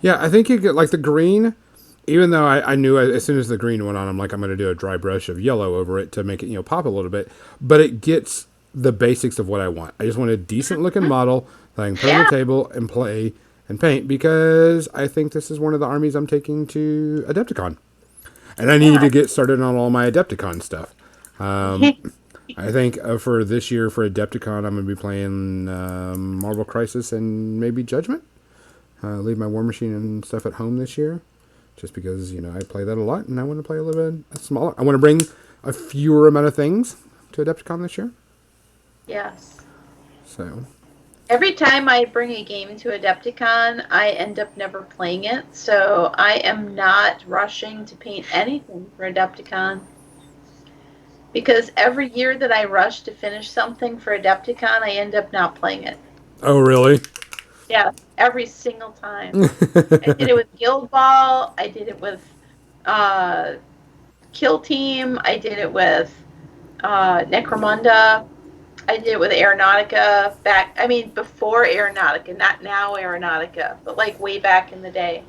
Yeah, I think you get like the green. Even though I knew as soon as the green went on, I'm like, I'm going to do a dry brush of yellow over it to make it, pop a little bit. But it gets the basics of what I want. I just want a decent looking model that I can put on Yeah. the table and play and paint, because I think this is one of the armies I'm taking to Adepticon. And I need Yeah. to get started on all my Adepticon stuff. I think for this year for Adepticon, I'm going to be playing Marvel Crisis and maybe Judgment. Leave my War Machine and stuff at home this year. Just because, I play that a lot, and I want to play a little bit smaller. I want to bring a fewer amount of things to Adepticon this year. Yes. So. Every time I bring a game to Adepticon, I end up never playing it, so I am not rushing to paint anything for Adepticon. Because every year that I rush to finish something for Adepticon, I end up not playing it. Oh, really? Yeah, every single time. I did it with Guild Ball, I did it with Kill Team, I did it with Necromunda, I did it with Aeronautica before Aeronautica, not now Aeronautica, but like way back in the day.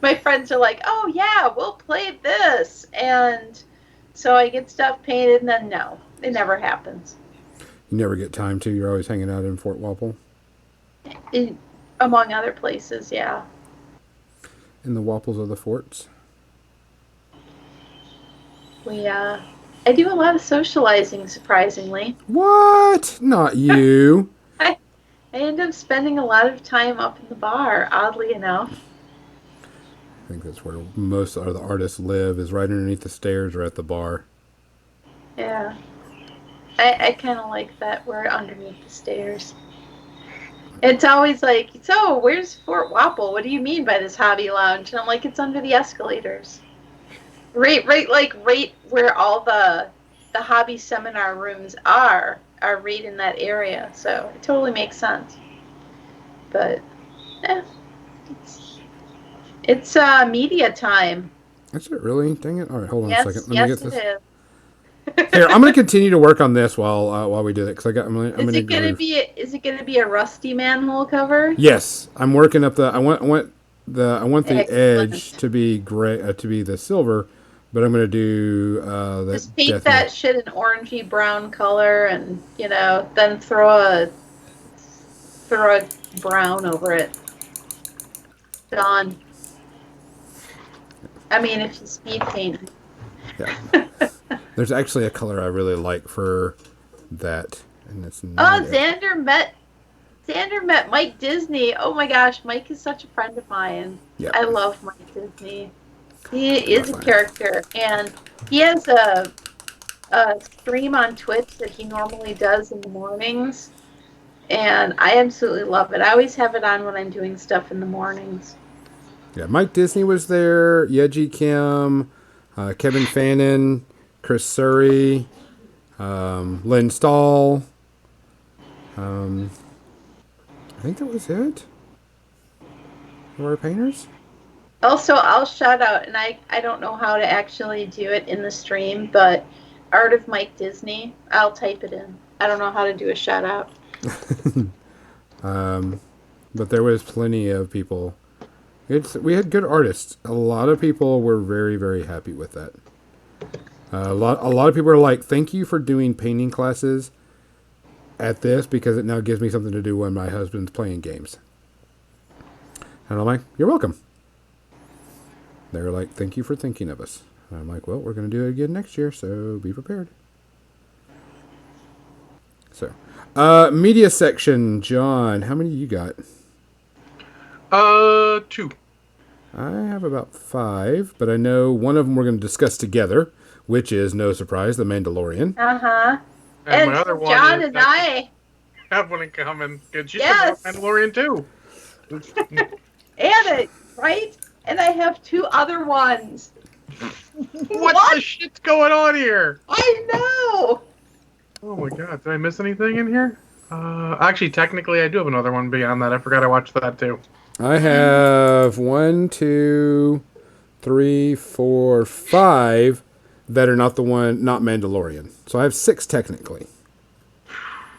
My friends are like, oh yeah, we'll play this. And so I get stuff painted, and then no, it never happens. You never get time to. You're always hanging out in Fort Walpole. Among other places, yeah. In the Walpoles of the forts. I do a lot of socializing, surprisingly. What? Not you. I end up spending a lot of time up in the bar, oddly enough. I think that's where most of the artists live, is right underneath the stairs or at the bar. Yeah. I kind of like that we're underneath the stairs. It's always like, so where's Fort Wapple? What do you mean by this hobby lounge? And I'm like, it's under the escalators. Right where all the hobby seminar rooms are right in that area. So it totally makes sense. But it's media time. Is it really? Dang it! All right, hold on Yes, a second. Let yes, me get this. it is. Here, I'm going to continue to work on this while we do that, because I'm Is going it gonna be a rusty manhole cover? Yes, I'm working up the. I want the Excellent. edge to be gray, to be the silver, but I'm going to do that. Just paint that shit an orangey brown color, and then throw a brown over it. Done. I mean, if you speed paint. Yeah. There's actually a color I really like for that, and it's not. Oh, Xander met Mike Disney. Oh my gosh, Mike is such a friend of mine. Yep. I love Mike Disney. He is a character, and he has a stream on Twitch that he normally does in the mornings, and I absolutely love it. I always have it on when I'm doing stuff in the mornings. Yeah, Mike Disney was there. Yeji Kim, Kevin Fannin, Chris Surrey, Lynn Stahl. I think that was it. We're painters. Also, I'll shout out, and I don't know how to actually do it in the stream, but Art of Mike Disney, I'll type it in. I don't know how to do a shout out. But there was plenty of people. We had good artists. A lot of people were very, very happy with that. A lot of people are like, "Thank you for doing painting classes at this because it now gives me something to do when my husband's playing games." And I'm like, "You're welcome." They were like, "Thank you for thinking of us." And I'm like, "Well, we're going to do it again next year, so be prepared." So, media section, John, how many you got? 2. I have about 5, but I know one of them we're going to discuss together, which is, no surprise, The Mandalorian. Uh-huh. And my other one John is and I have one in common. Because you Yes. said Mandalorian too. and it, right? And I have 2 other ones. What the shit's going on here? I know. Oh my god, did I miss anything in here? Actually, technically, I do have another one beyond that. I forgot I watched that too. I have 1, 2, 3, 4, 5 that are not not Mandalorian. So I have 6 technically.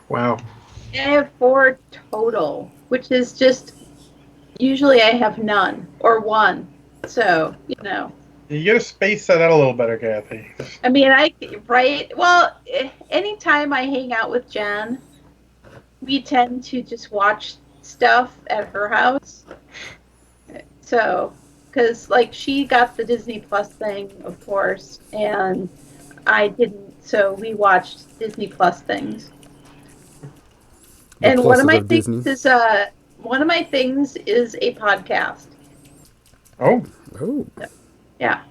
Wow. I have 4 total, which is just, usually I have none or 1. So, You gotta space that out a little better, Kathy. I mean, right? Well, anytime I hang out with Jen, we tend to just watch stuff at her house. So, because, like, she got the Disney Plus thing, of course, and I didn't, so we watched Disney Plus things. And one of my things is a podcast. Oh. Yeah.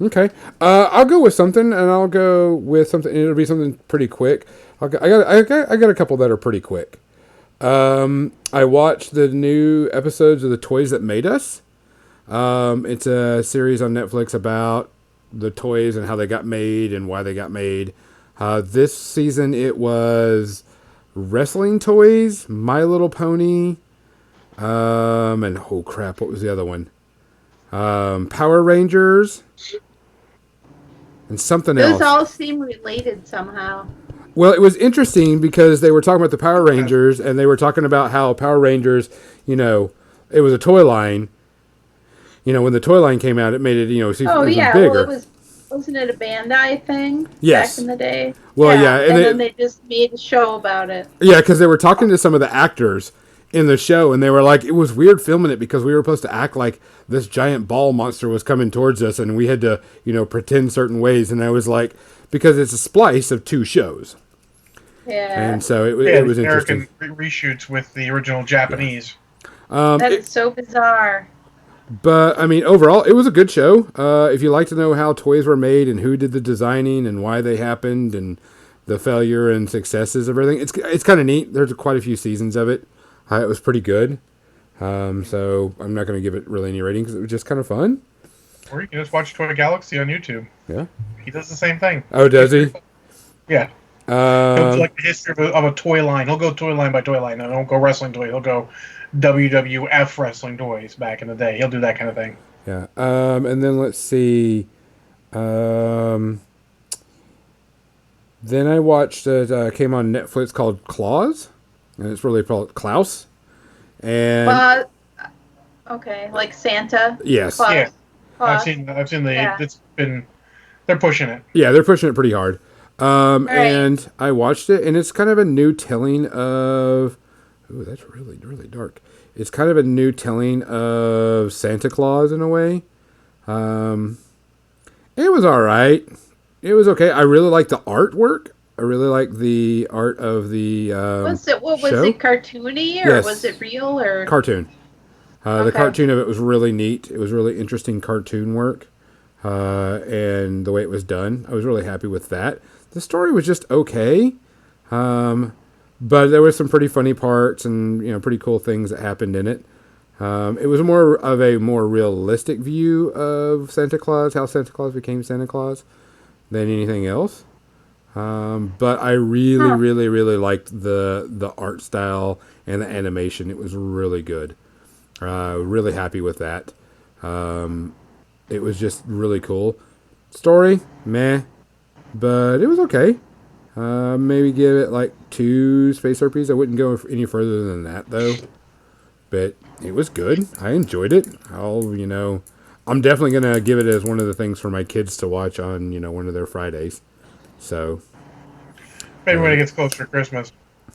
Okay. I'll go with something, and I'll go with something. It'll be something pretty quick. I got a couple that are pretty quick. I watched the new episodes of The Toys That Made Us. It's a series on Netflix about the toys and how they got made and why they got made. This season it was wrestling toys, My Little Pony, and oh crap, what was the other one? Power Rangers, and something else. Those all seem related somehow. Well, it was interesting because they were talking about the Power Rangers, and they were talking about how Power Rangers, it was a toy line. When the toy line came out, it made it, bigger. Well, wasn't it a Bandai thing? Yes. Back in the day? Well, yeah. And then they just made a show about it. Yeah, because they were talking to some of the actors in the show, and they were like, it was weird filming it because we were supposed to act like this giant ball monster was coming towards us, and we had to, pretend certain ways. And I was like, because it's a splice of 2 shows. Yeah. And so it was American interesting. reshoots with the original Japanese. That is so bizarre. But, I mean, overall, it was a good show. If you like to know how toys were made and who did the designing and why they happened and the failure and successes of everything, it's kind of neat. There's quite a few seasons of it. It was pretty good. So I'm not going to give it really any rating because it was just kind of fun. Or you can just watch Toy Galaxy on YouTube. Yeah. He does the same thing. Oh, does he? Yeah. He'll do like the history of a toy line. He'll go toy line by toy line. He'll go wrestling toy. He'll go WWF wrestling toys back in the day. He'll do that kind of thing. Yeah. And then let's see. Then I watched came on Netflix called Claus, and it's really called Klaus. And okay, like Santa. Yes. Claus. Yeah. Claus. I've seen the. Yeah. They're pushing it. Yeah, they're pushing it pretty hard. Right. And I watched it, and it's kind of a new telling of. Ooh, that's really, really dark. It's kind of a new telling of Santa Claus in a way. It was all right. It was okay. I really liked the artwork. I really liked the art of the was it cartoony or Yes. was it real or cartoon. The Okay. cartoon of it was really neat. It was really interesting cartoon work, and the way it was done. I was really happy with that. The story was just okay, but there were some pretty funny parts and pretty cool things that happened in it. It was more of a more realistic view of Santa Claus, how Santa Claus became Santa Claus, than anything else. But I really, really, really liked the art style and the animation. It was really good. Really happy with that. It was just really cool. Story, meh, but it was okay. Maybe give it like 2 space herpes. I wouldn't go any further than that though. But it was good. I enjoyed it. I'm definitely gonna give it as one of the things for my kids to watch on one of their Fridays. So Maybe when it gets closer to Christmas.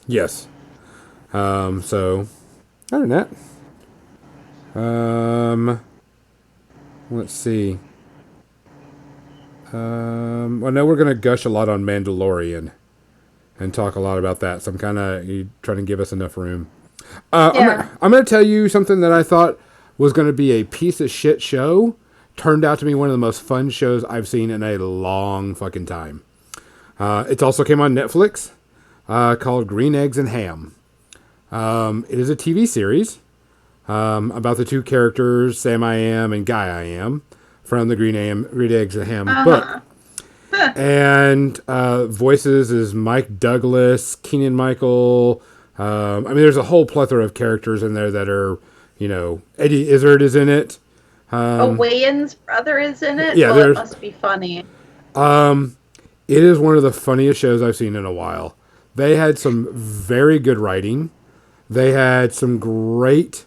yes. So other than that, let's see. I know we're gonna gush a lot on Mandalorian and talk a lot about that. So I'm kind of trying to give us enough room. I'm going to tell you something that I thought was going to be a piece of shit show. Turned out to be one of the most fun shows I've seen in a long fucking time. It also came on Netflix, called Green Eggs and Ham. It is a TV series about the 2 characters, Sam I Am and Guy I Am, from the Green Eggs and Ham book. And voices is Mike Douglas, Keenan Michael. There's a whole plethora of characters in there that are, Eddie Izzard is in it. Wayans' brother is in it? Yeah, well, it must be funny. It is one of the funniest shows I've seen in a while. They had some very good writing. They had some great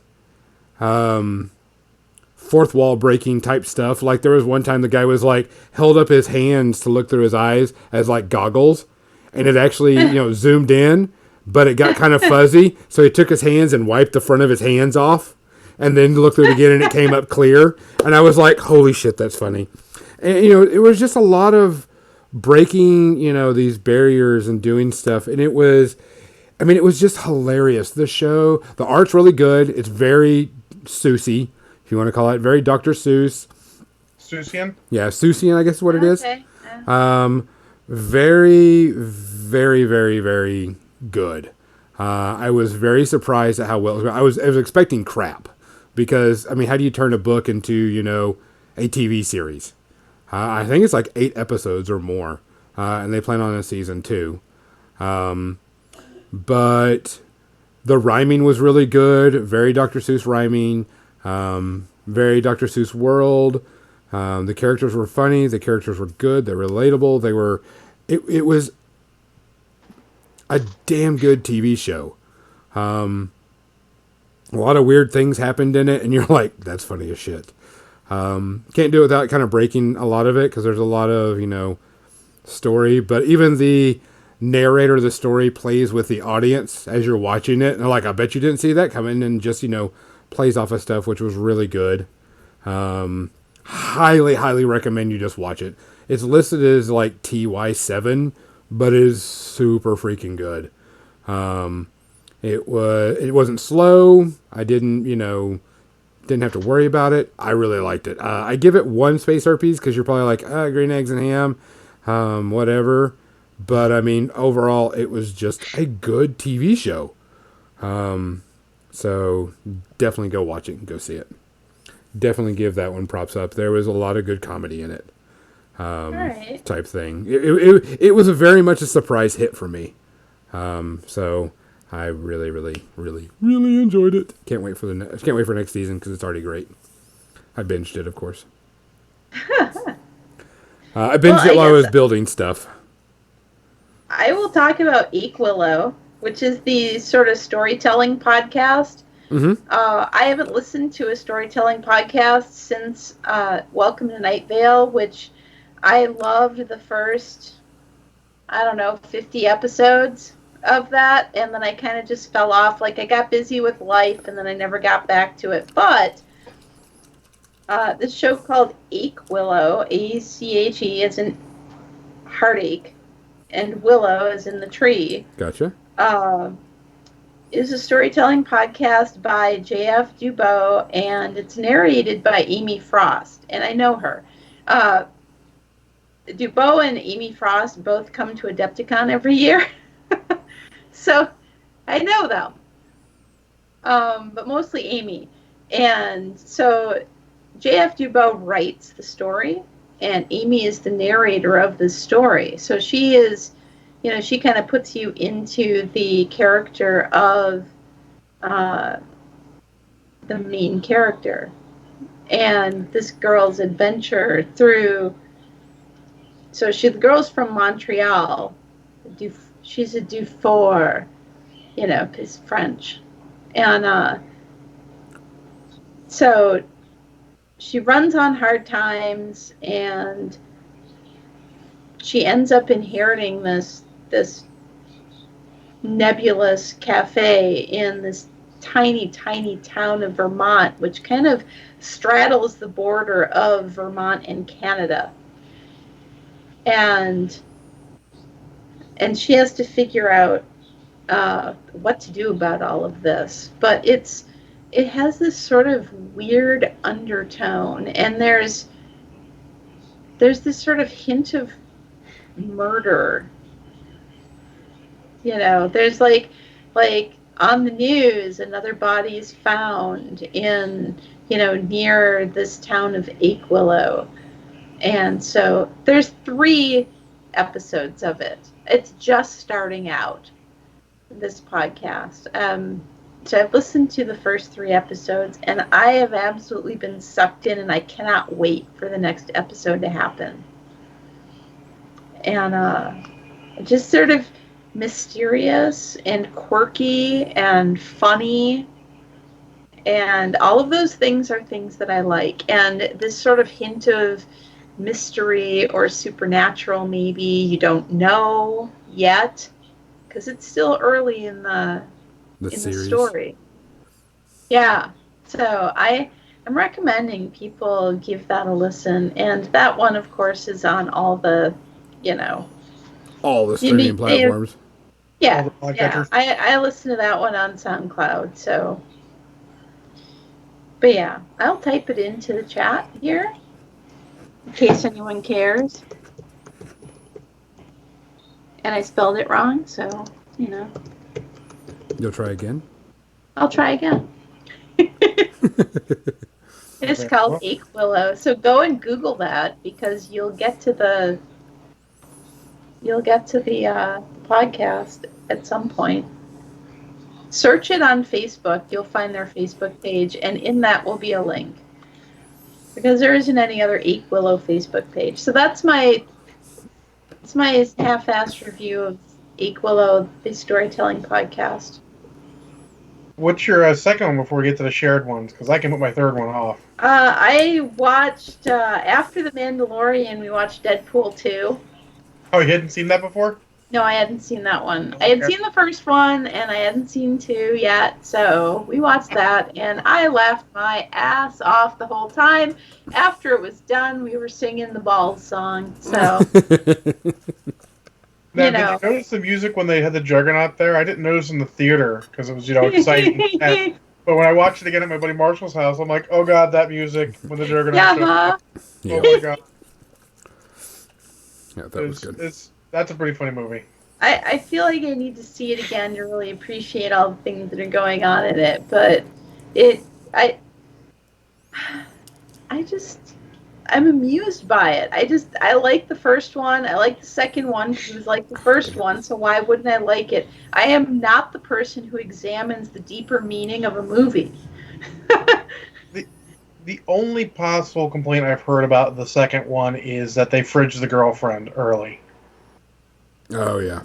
fourth wall breaking type stuff. Like there was one time the guy was like held up his hands to look through his eyes as like goggles, and it actually zoomed in, but it got kind of fuzzy. So he took his hands and wiped the front of his hands off, and then looked through it again, and it came up clear. And I was like, "Holy shit, that's funny!" And it was just a lot of breaking these barriers and doing stuff, and it was just hilarious. The show, the art's really good. It's very Seussy, if you want to call it, very Dr. Seuss. Seussian? Yeah, Seussian, I guess is what it is. Yeah. Very, very, very, very good. I was very surprised at how well it was. I was expecting crap because, how do you turn a book into, a TV series? I think it's like 8 episodes or more, and they plan on a season 2. But the rhyming was really good. Very Dr. Seuss rhyming. Very Dr. Seuss world. The characters were funny. The characters were good. They're relatable. It was a damn good TV show. A lot of weird things happened in it, and you're like, that's funny as shit. Can't do it without kind of breaking a lot of it, because there's a lot of, story. But even the narrator of the story plays with the audience as you're watching it. And they're like, I bet you didn't see that coming, and just, plays off of stuff, which was really good. Highly, highly recommend you just watch it. It's listed as like TY7, but it is super freaking good. It wasn't slow. I didn't have to worry about it. I really liked it. I give it 1 space herpes because you're probably like, Green Eggs and Ham, whatever. But overall, it was just a good TV show. So definitely go watch it and go see it. Definitely give that one props up. There was a lot of good comedy in it. Right. Type thing. It was a very much a surprise hit for me. So I really, really, really, really enjoyed it. Can't wait for next season because it's already great. I binged it, of course. I binged it while I was building stuff. I will talk about Equillow, which is the sort of storytelling podcast. Mm-hmm. I haven't listened to a storytelling podcast since Welcome to Night Vale, which I loved the first, 50 episodes of that, and then I kind of just fell off. Like, I got busy with life, and then I never got back to it. But this show called Equillow, A-C-H-E, as in heartache, and willow as in the tree. Gotcha. Is a storytelling podcast by J.F. Dubois, and it's narrated by Amy Frost, and I know her. Dubois and Amy Frost both come to Adepticon every year, so I know them, but mostly Amy. And so J.F. Dubois writes the story, and Amy is the narrator of the story. So she is, she kind of puts you into the character of the main character. And this girl's adventure through. So the girl's from Montreal. She's a Dufour, because French. And so she runs on hard times, and she ends up inheriting this nebulous cafe in this tiny, tiny town of Vermont, which kind of straddles the border of Vermont and Canada. And she has to figure out what to do about all of this. But it has this sort of weird undertone, and there's this sort of hint of murder. There's like on the news, another body is found in, near this town of Willow. And so there's 3 episodes of it. It's just starting out, this podcast. So I've listened to the first 3 episodes, and I have absolutely been sucked in, and I cannot wait for the next episode to happen. And just sort of mysterious and quirky and funny, and all of those things are things that I like. And this sort of hint of mystery or supernatural, maybe, you don't know yet, because it's still early in the story. Yeah, so I'm recommending people give that a listen. And that one, of course, is on all the all the streaming platforms. Yeah. I listen to that one on SoundCloud. So, but yeah, I'll type it into the chat here in case anyone cares. And I spelled it wrong, so You'll try again? I'll try again. It's called Willow. So go and Google that, because you'll get to the podcast at some point. Search it on Facebook. You'll find their Facebook page, and in that will be a link, because there isn't any other Willow Facebook page. So that's my half-assed review of Willow, the storytelling podcast. What's your second one before we get to the shared ones? Because I can put my third one off. I watched, after The Mandalorian, we watched Deadpool 2. Oh, you hadn't seen that before? No, I hadn't seen that one. Okay. I had seen the first one, and I hadn't seen 2 yet, so we watched that, and I laughed my ass off the whole time. After it was done, we were singing the Balls song, so... Now, did you notice the music when they had the Juggernaut there? I didn't notice in the theater, because it was, exciting. But when I watched it again at my buddy Marshall's house, I'm like, oh god, that music when the Juggernaut showed up. Oh my god. Yeah, that was good. That's a pretty funny movie. I feel like I need to see it again to really appreciate all the things that are going on in it, but I'm amused by it. I like the first one. I like the second one because it was like the first one, so why wouldn't I like it? I am not the person who examines the deeper meaning of a movie. The only possible complaint I've heard about the second one is that they fridged the girlfriend early. Oh, yeah.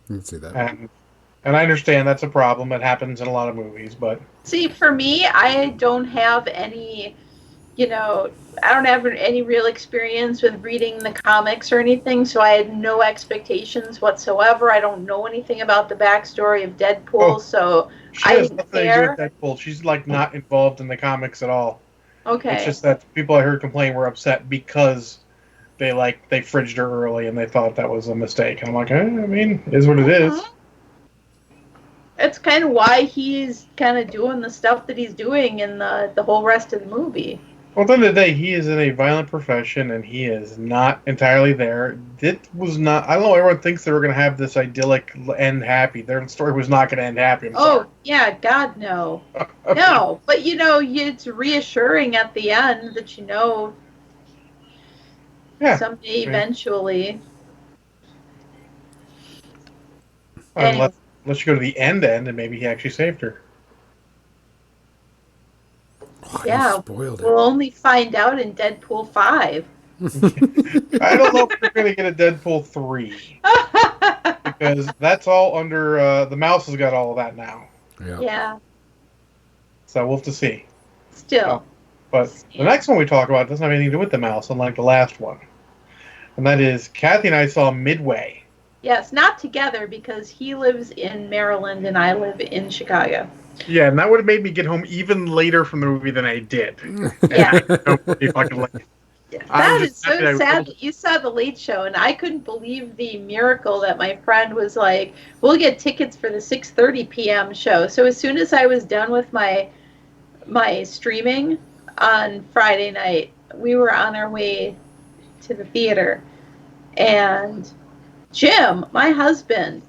You can see that. And I understand that's a problem. It happens in a lot of movies, but... See, for me, I don't have any... I don't have any real experience with reading the comics or anything, so I had no expectations whatsoever. I don't know anything about the backstory of Deadpool, so I didn't care. She has nothing to do with Deadpool. She's, not involved in the comics at all. Okay. It's just that people I heard complain were upset because they fridged her early and they thought that was a mistake. And I'm like, is what it is. It's kind of why he's kind of doing the stuff that he's doing in the whole rest of the movie. Well, at the end of the day, he is in a violent profession, and he is not entirely there. It was not... I don't know, everyone thinks they were going to have this idyllic end happy. Their story was not going to end happy. Yeah, God, no. No, but, it's reassuring at the end that someday, eventually... Unless you go to the end, and maybe he actually saved her. Oh, you Yeah, spoiled it. we'll only find out in Deadpool 5. I don't know if we're going to get a Deadpool 3 because that's all under the mouse has got all of that now. Yeah. Yeah, So we'll have to see. still. But the next one we talk about doesn't have anything to do with the mouse, unlike the last one. And that is Kathy and I saw Midway. Yes, not together because he lives in Maryland and I live in Chicago. Yeah, and that would have made me get home even later from the movie than I did. Yeah. I got home pretty fucking late. Yeah. I'm That just is happy I so was sad able that you saw the Late Show, and I couldn't believe the miracle that my friend was like, "We'll get tickets for the 6:30 p.m. show." So as soon as I was done with my streaming on Friday night, we were on our way to the theater, and Jim, my husband,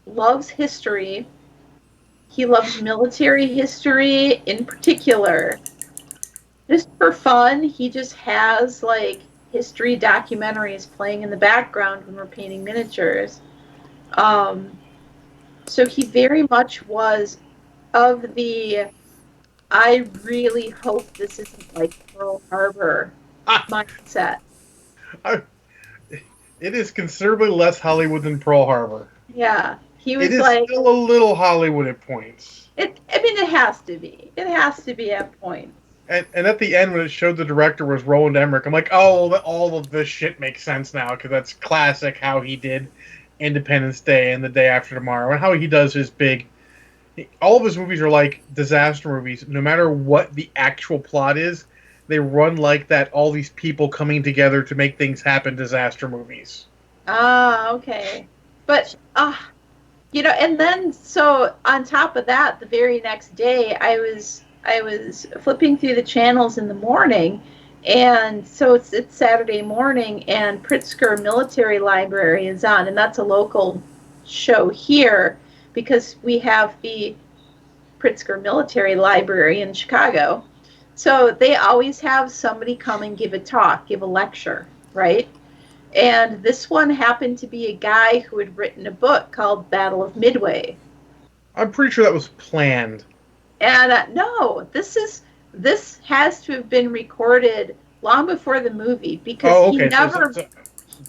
loves history. He loves military history in particular. Just for fun, he just has like history documentaries playing in the background when we're painting miniatures. Um, so he very much was of the I really hope this isn't like Pearl Harbor mindset. It is considerably less Hollywood than Pearl Harbor. Yeah. He It was is like still a little Hollywood at points. I mean it has to be. It has to be at points. And at the end, when it showed the director was Roland Emmerich, I'm like, oh, all of this shit makes sense now, because that's classic how he did Independence Day and The Day After Tomorrow, and how he does his big... All of his movies are like disaster movies. No matter what the actual plot is, they run like that, all these people coming together to make things happen disaster movies. Ah, okay. But and then so on top of that, the very next day I was flipping through the channels in the morning, and so it's Saturday morning, and Pritzker Military Library is on, and that's a local show here because we have the Pritzker Military Library in Chicago. So they always have somebody come and give a talk, give a lecture, right? And this one happened to be a guy who had written a book called Battle of Midway. I'm pretty sure that was planned. And no, this has to have been recorded long before the movie because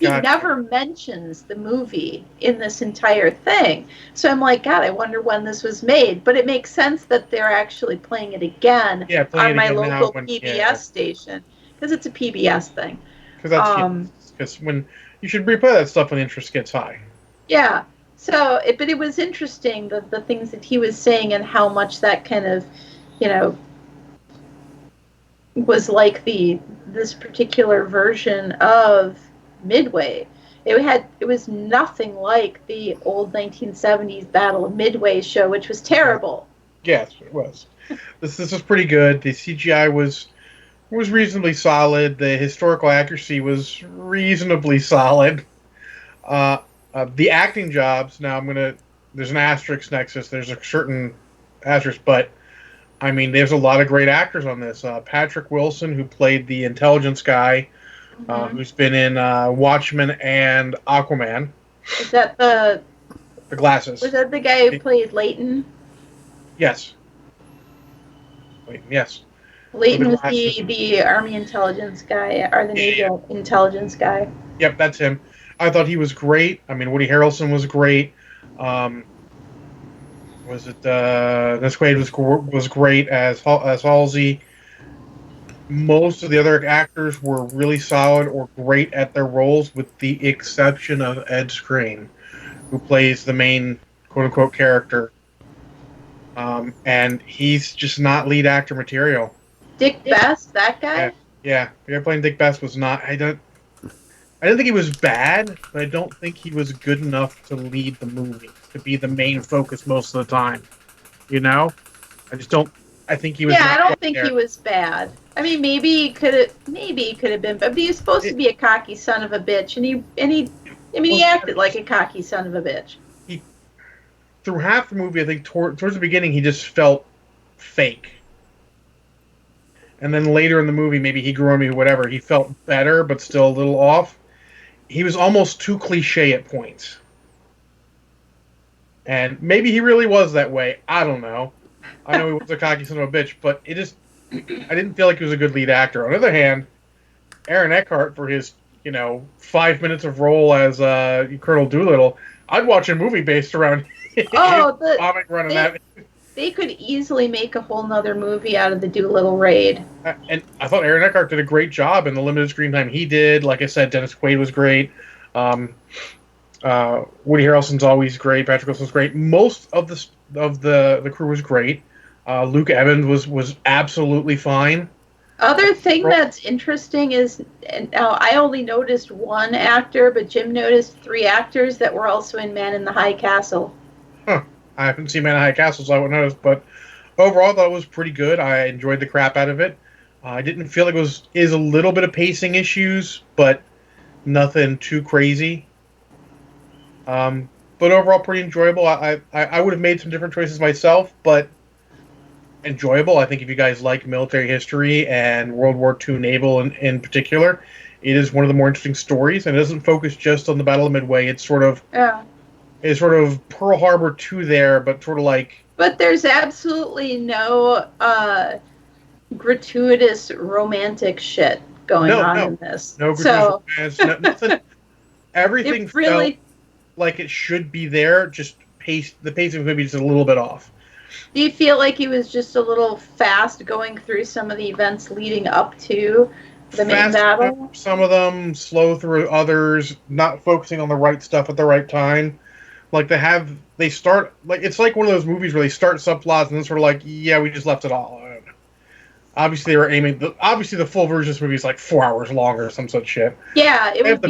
he never mentions the movie in this entire thing. So I'm like, God, I wonder when this was made. But it makes sense that they're actually playing it again on my local PBS station because it's a PBS thing. Because when you should replay that stuff when interest gets high. Yeah. So, but it was interesting the things that he was saying and how much that kind of, was like this particular version of Midway. It was nothing like the old 1970s Battle of Midway show, which was terrible. Yes, it was. This was pretty good. The CGI was reasonably solid. The historical accuracy was reasonably solid. The acting jobs, now there's an asterisk next to this. There's a certain asterisk, but I mean, there's a lot of great actors on this. Patrick Wilson, who played the intelligence guy, who's been in Watchmen and Aquaman. Is that the glasses? Was that the guy who played Leighton? Yes. Yes. Leighton was the Army intelligence guy, or the Navy intelligence guy. Yep, that's him. I thought he was great. I mean, Woody Harrelson was great. Dennis Quaid was great as Halsey. Most of the other actors were really solid or great at their roles, with the exception of Ed Skrein, who plays the main quote-unquote character. And he's just not lead actor material. Dick Best, that guy? Yeah. The guy playing Dick Best was not... I didn't think he was bad, but I don't think he was good enough to lead the movie, to be the main focus most of the time. I just don't... I think he was... Yeah, I don't think he was bad. I mean, maybe he could have been, but he was supposed to be a cocky son of a bitch, and he acted like a cocky son of a bitch. Through half the movie, I think towards the beginning, he just felt fake. And then later in the movie, maybe he grew on me, whatever. He felt better, but still a little off. He was almost too cliche at points. And maybe he really was that way. I don't know. I know he was a cocky son of a bitch, but I didn't feel like he was a good lead actor. On the other hand, Aaron Eckhart for his 5 minutes of role as Colonel Doolittle, I'd watch a movie based around his Oh, comic run in they that. they could easily make a whole nother movie out of the Doolittle raid. And I thought Aaron Eckhart did a great job in the limited screen time he did. Like I said, Dennis Quaid was great. Um, Woody Harrelson's always great. Patrick Wilson's great. Most of the crew was great. Luke Evans was absolutely fine. Other thing that's interesting is, and now I only noticed one actor, but Jim noticed three actors that were also in Man in the High Castle. Huh. I haven't seen Man in High Castle, so I wouldn't notice. But overall, I thought it was pretty good. I enjoyed the crap out of it. I didn't feel like is a little bit of pacing issues, but nothing too crazy. But overall, pretty enjoyable. I would have made some different choices myself, but enjoyable. I think if you guys like military history and World War II naval in particular, it is one of the more interesting stories, and it doesn't focus just on the Battle of Midway. Yeah. It's sort of Pearl Harbor 2 there, but sort of like. But there's absolutely no gratuitous romantic shit going on in this. No gratuitous romance, nothing. Everything really felt like it should be there. Just the pacing could be just a little bit off. Do you feel like he was just a little fast going through some of the events leading up to the main battle? Some of them, slow through others, not focusing on the right stuff at the right time. Like they start like it's like one of those movies where they start subplots and then sort of like, yeah, we just left it all. Obviously, they were aiming. Obviously, the full version of this movie is like 4 hours long or some such shit. Yeah, it would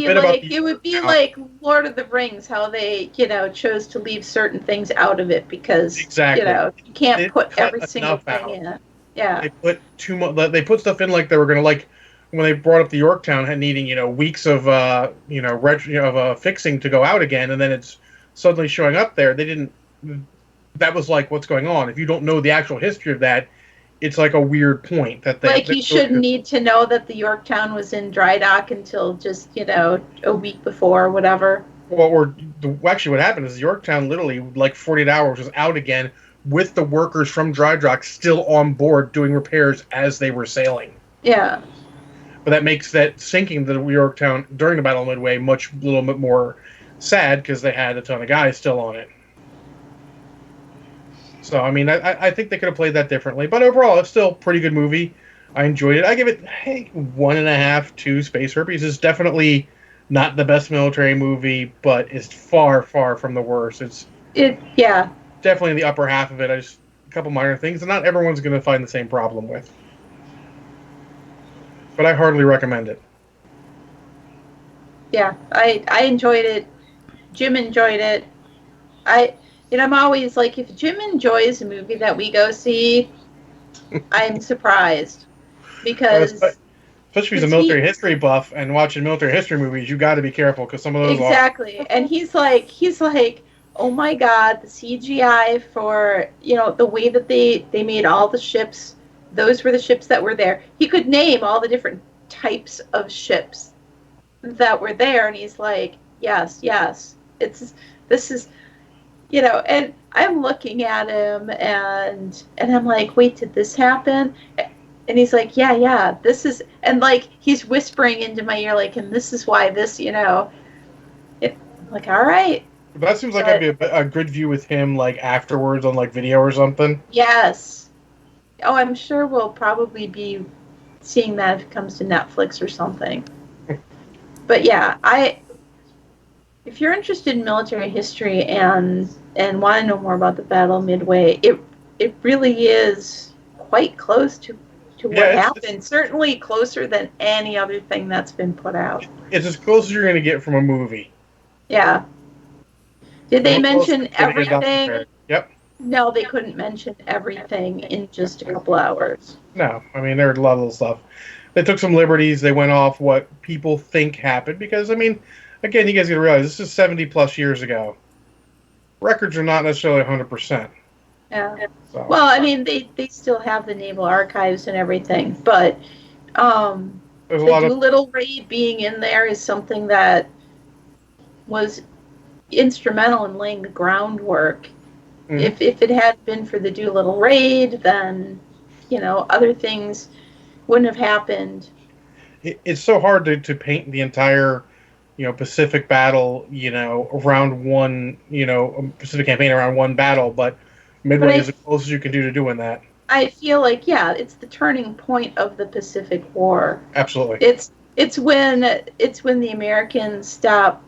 be like Lord of the Rings, how they chose to leave certain things out of it because exactly you can't put every single thing out. in. Yeah, they put too much. They put stuff in like they were gonna like when they brought up the Yorktown needing weeks of fixing to go out again, and then it's suddenly showing up there. They didn't. That was like what's going on. If you don't know the actual history of that. It's like a weird point that you shouldn't need to know that the Yorktown was in dry dock until just a week before or whatever. Well, actually, what happened is the Yorktown literally like 48 hours was out again with the workers from dry dock still on board doing repairs as they were sailing. Yeah, but that makes that sinking the Yorktown during the Battle of Midway a little bit more sad because they had a ton of guys still on it. So, I mean, I think they could have played that differently. But overall, it's still a pretty good movie. I enjoyed it. I give it 1.5, 2 Space Herpes. It's definitely not the best military movie, but it's far, far from the worst. Yeah. Definitely in the upper half of it. Just a couple minor things that not everyone's going to find the same problem with. But I hardly recommend it. Yeah, I enjoyed it. Jim enjoyed it. I'm always like, if Jim enjoys a movie that we go see, I'm surprised. Because... Especially if he's a military history buff and watching military history movies, you got to be careful because some of those Exactly. And he's like, oh my God, the CGI for, the way that they made all the ships, those were the ships that were there. He could name all the different types of ships that were there. And he's like, yes. This is... and I'm looking at him and I'm like, wait, did this happen? And he's like, yeah, this is, and like, he's whispering into my ear, like, and this is why this, I'm like, all right. That seems like that'd be a good view with him, like, afterwards on, like, video or something. Yes. Oh, I'm sure we'll probably be seeing that if it comes to Netflix or something. But yeah, if you're interested in military history and want to know more about the Battle of Midway, it really is quite close to what happened. Certainly closer than any other thing that's been put out. It's as close as you're going to get from a movie. Yeah. Did they mention everything? Yep. No, they couldn't mention everything in just a couple hours. No, I mean, there were a lot of little stuff. They took some liberties. They went off what people think happened because, I mean, again, you guys got to realize this is 70 plus years ago. Records are not necessarily 100%. Yeah. So. Well, I mean, they still have the naval archives and everything, but the Doolittle raid being in there is something that was instrumental in laying the groundwork If it had been for the Doolittle raid, then, other things wouldn't have happened. It's so hard to paint the entire, Pacific battle, around one, Pacific campaign around one battle, but Midway is the closest you can do to doing that. I feel like, it's the turning point of the Pacific War. Absolutely. It's when the Americans stop,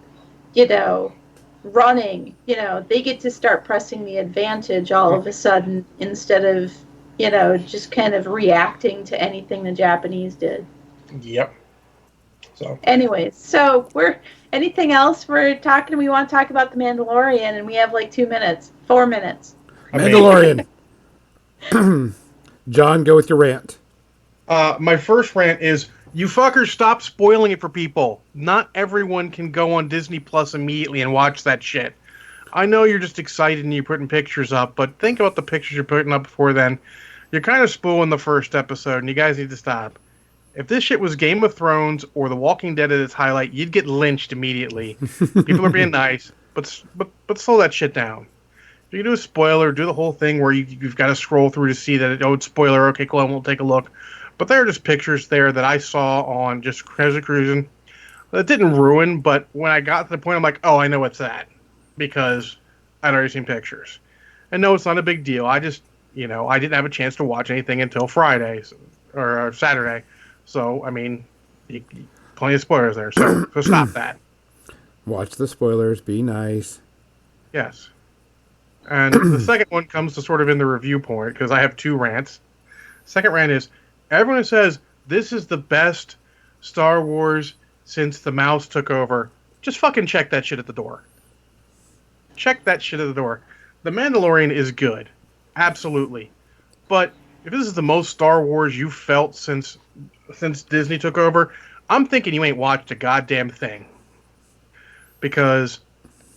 running. They get to start pressing the advantage all of a sudden instead of, just kind of reacting to anything the Japanese did. Yep. So. Anyways, anything else we want to talk about the Mandalorian, and we have like 4 minutes. Mandalorian. John, go with your rant. My first rant is, you fuckers stop spoiling it for people. Not everyone can go on Disney Plus immediately and watch that shit. I know you're just excited and you're putting pictures up, but think about the pictures you're putting up before then. You're kind of spoiling the first episode, and you guys need to stop. If this shit was Game of Thrones or The Walking Dead at its highlight, you'd get lynched immediately. People are being nice, but slow that shit down. If you can do a spoiler, do the whole thing where you've got to scroll through to see that it's spoiler. Okay, cool, I won't take a look. But there are just pictures there that I saw on just cruising. That didn't ruin, but when I got to the point, I'm like, oh, I know it's that. Because I'd already seen pictures. And no, it's not a big deal. I just, I didn't have a chance to watch anything until Friday or Saturday. So, I mean, plenty of spoilers there. So stop that. Watch the spoilers. Be nice. Yes. And the second one comes to sort of in the review point, because I have 2 rants. Second rant is, everyone says this is the best Star Wars since the mouse took over. Just fucking check that shit at the door. Check that shit at the door. The Mandalorian is good. Absolutely. But if this is the most Star Wars you've felt since Disney took over, I'm thinking you ain't watched a goddamn thing. Because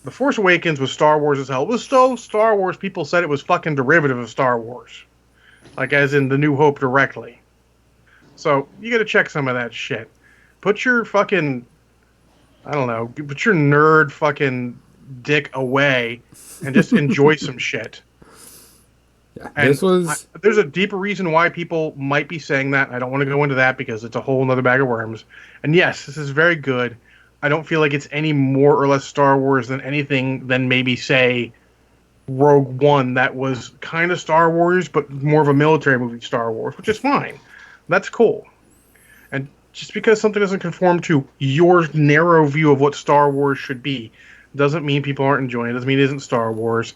The Force Awakens was Star Wars as hell. It was so Star Wars, people said it was fucking derivative of Star Wars. Like, as in The New Hope directly. So, you gotta check some of that shit. Put your fucking, put your nerd fucking dick away and just enjoy some shit. Yeah, and there's a deeper reason why people might be saying that. I don't want to go into that because it's a whole other bag of worms. And yes, this is very good. I don't feel like it's any more or less Star Wars than anything than maybe, say, Rogue One, that was kind of Star Wars, but more of a military movie Star Wars, which is fine. That's cool. And just because something doesn't conform to your narrow view of what Star Wars should be, doesn't mean people aren't enjoying it. Doesn't mean it isn't Star Wars.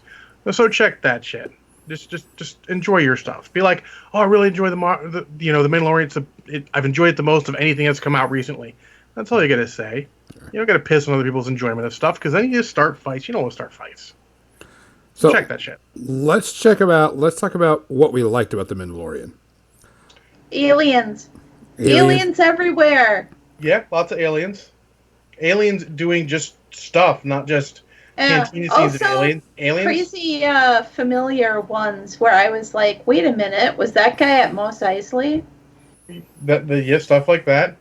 So check that shit. Just enjoy your stuff. Be like, oh, I really enjoy the Mandalorian. I've enjoyed it the most of anything that's come out recently. That's all you gotta say. You don't gotta piss on other people's enjoyment of stuff, because then you just start fights. You don't want to start fights. So check that shit. Let's talk about what we liked about the Mandalorian. Aliens everywhere. Yeah, lots of aliens. Aliens doing just stuff, not just cantina scenes of aliens. Crazy familiar ones where I was like, wait a minute, was that guy at Mos Eisley? Stuff like that.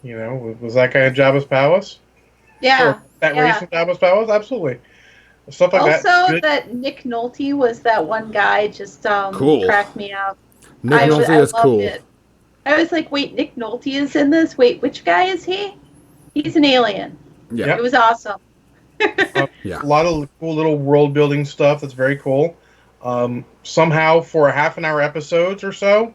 Was that guy in Jabba's palace? Yeah. Or that race in Jabba's palace? Absolutely. Stuff like that. Also, that Nick Nolte was that one guy, just cool. Cracked me up. Nick Nolte is cool. It. I was like, wait, Nick Nolte is in this? Wait, which guy is he? He's an alien. Yeah. It was awesome. Yeah. A lot of cool little world building stuff that's very cool. Somehow, for a half-an-hour episodes or so,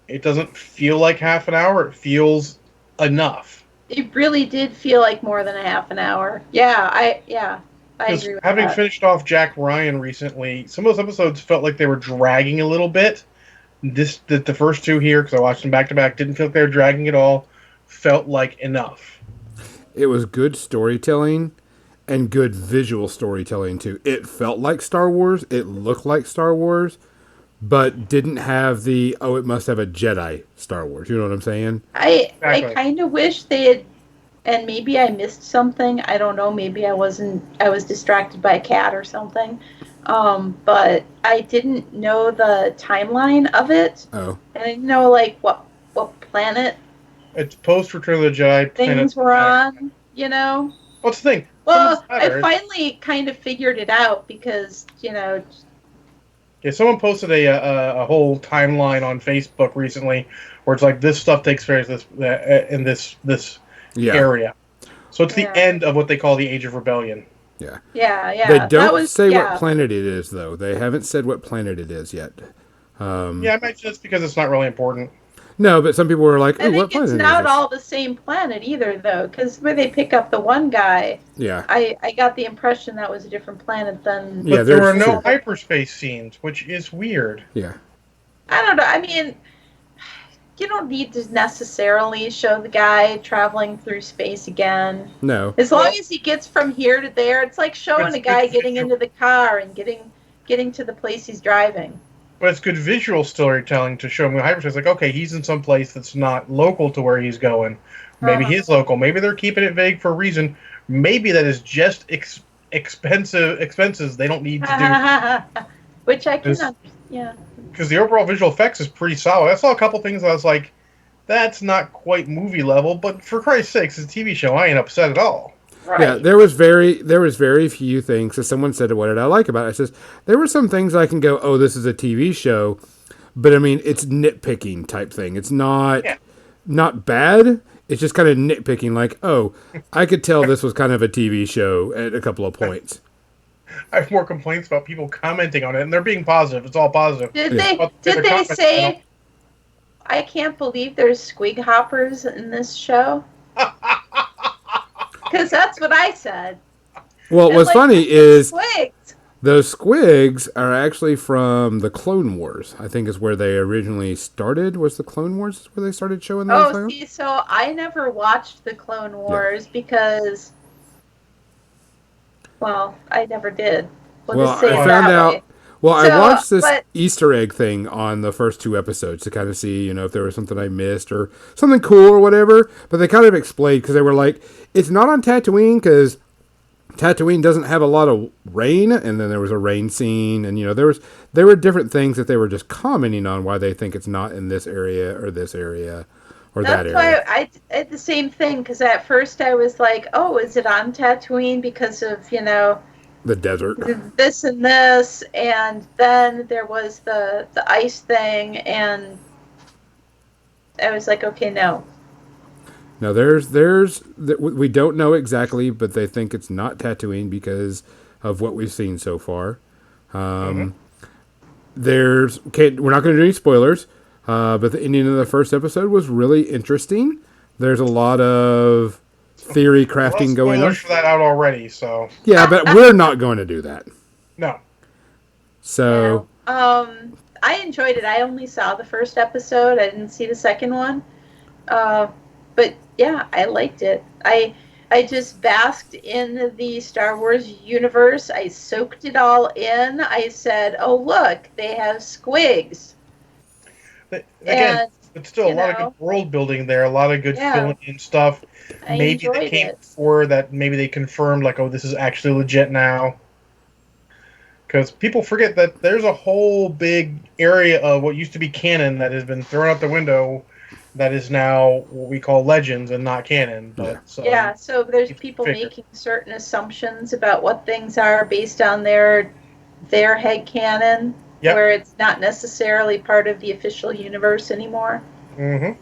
it doesn't feel like half an hour. It feels enough. It really did feel like more than a half an hour. I agree with having that. finished off Jack Ryan recently, some of those episodes felt like they were dragging a little bit. The first 2 here, because I watched them back to back, didn't feel like they were dragging at all. Felt like enough. It was good storytelling and good visual storytelling too. It felt like Star Wars. It looked like Star Wars, but didn't have the it must have a Jedi Star Wars. You know what I'm saying? I kind of wish they had, and maybe I missed something. I don't know. Maybe I was distracted by a cat or something. But I didn't know the timeline of it. Oh. And I didn't know what planet It's post Return of the Jedi. things were on. What's the thing? Well, I finally kind of figured it out because Yeah, someone posted a whole timeline on Facebook recently where it's like this stuff takes place in this Yeah, area. So it's the Yeah. end of what they call the Age of Rebellion. yeah. Yeah, They yeah. That don't was say what yeah. planet it is, though. They haven't said what planet it is yet. Yeah, I imagine it's because it's not really important. No, but some people were like, I "Ooh, what think it's planet is not this?" all the same planet either, though, because where they pick up the one guy, Yeah, I got the impression that was a different planet than yeah. But there were There's no two. other. hyperspace scenes, which is weird. Yeah, I don't know. I mean, you don't need to necessarily show the guy traveling through space again. no. As long Well, as he gets from here to there, it's like showing it's a good guy getting visual, into the car and getting to the place he's driving. but it's good visual storytelling to show him the hyperspace. Like, okay, he's in some place that's not local to where he's going. Maybe Uh-huh. he's local. Maybe they're keeping it vague for a reason. Maybe that is just expenses they don't need to do. Which I can Because understand. Yeah. the overall visual effects is pretty solid. I saw a couple things I was like, that's not quite movie level, but for Christ's sakes, it's a TV show. I ain't upset at all. Right. Yeah, there was very few things. So someone said, "What did I like about it?" I says there were some things I can go, "Oh, this is a TV show," but I mean, it's nitpicking type thing. It's not Yeah. not bad. It's just kind of nitpicking. Like, oh, I could tell this was kind of a TV show at a couple of points. I have more complaints about people commenting on it, and they're being positive. It's all positive. Did Yeah. they But did they're they commenting say I can't believe there's squig hoppers in this show? Because that's what I said. Well, And, what's like, funny is squigs. those squigs are actually from the Clone Wars. I think is where they originally started. Was the Clone Wars where they started showing those? Oh, see, so I never watched the Clone Wars because, well, I never did. We'll Well, just say I it found that out. way. Well, I So, watched this but- Easter egg thing on the first two episodes to kind of see, if there was something I missed or something cool or whatever. But they kind of explained because they were like, it's not on Tatooine because Tatooine doesn't have a lot of rain, and then there was a rain scene, and there were different things that they were just commenting on why they think it's not in this area or this area or that That's area. why I did the same thing, because at first I was like, oh, is it on Tatooine because of, The desert. this and this, and then there was the ice thing, and I was like, okay, no. Now we don't know exactly, but they think it's not Tatooine because of what we've seen so far. We're not going to do any spoilers, but the ending of the first episode was really interesting. There's a lot of theory crafting going on. Spoilers for that out already, so Yeah, but we're not going to do that. no. So I enjoyed it. I only saw the first episode. I didn't see the second one. But yeah, I liked it. I just basked in the Star Wars universe. I soaked it all in. I said, "Oh, look, they have squigs." But again, And, it's still a lot of good world building there, a lot of good Yeah. filling in stuff. I Maybe they enjoyed came it. before that. Maybe they confirmed like, oh, this is actually legit now. Because people forget that there's a whole big area of what used to be canon that has been thrown out the window. That is now what we call legends and not canon. But so Yeah, so there's it's people figured. making certain assumptions about what things are based on their head canon, Yep. where it's not necessarily part of the official universe anymore. Mm-hmm.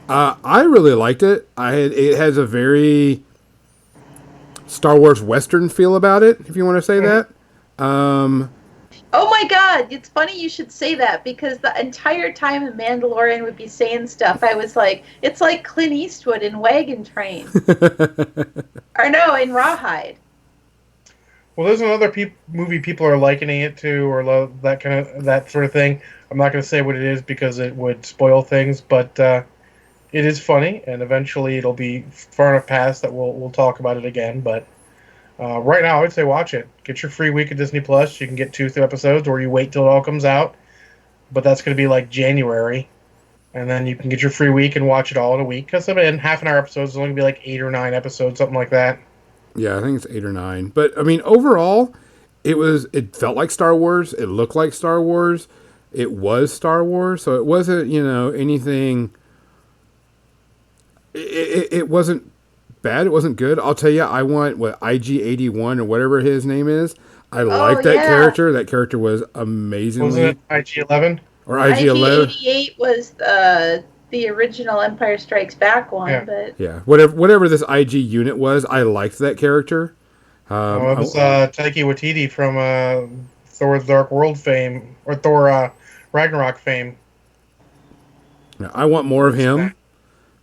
I really liked it. It has a very Star Wars Western feel about it, if you want to say that. Oh my god, it's funny you should say that, because the entire time the Mandalorian would be saying stuff, I was like, it's like Clint Eastwood in Wagon Train. Or no, in Rawhide. Well, there's another movie people are likening it to, or that sort of thing. I'm not going to say what it is because it would spoil things, but it is funny, and eventually it'll be far enough past that we'll talk about it again. But right now, I would say watch it. Get your free week of Disney Plus. You can get 2 episodes, or you wait till it all comes out. But that's going to be like January, and then you can get your free week and watch it all in a week. Because half an hour episodes is only going to be like 8 or 9 episodes, something like that. Yeah, I think it's 8 or 9. But I mean, overall, it felt like Star Wars. It looked like Star Wars. It was Star Wars. So it wasn't, anything. It wasn't bad. It wasn't good. I'll tell you, I want IG-81 or whatever his name is. I like that yeah. character. That character was amazingly. Wasn't it IG-11? Or IG-11. IG-88 was the original Empire Strikes Back one, Yeah. but Yeah, whatever this IG unit was, I liked that character. It was Taika Waititi from Thor: The Dark World fame, or Thor Ragnarok fame. I want more of him.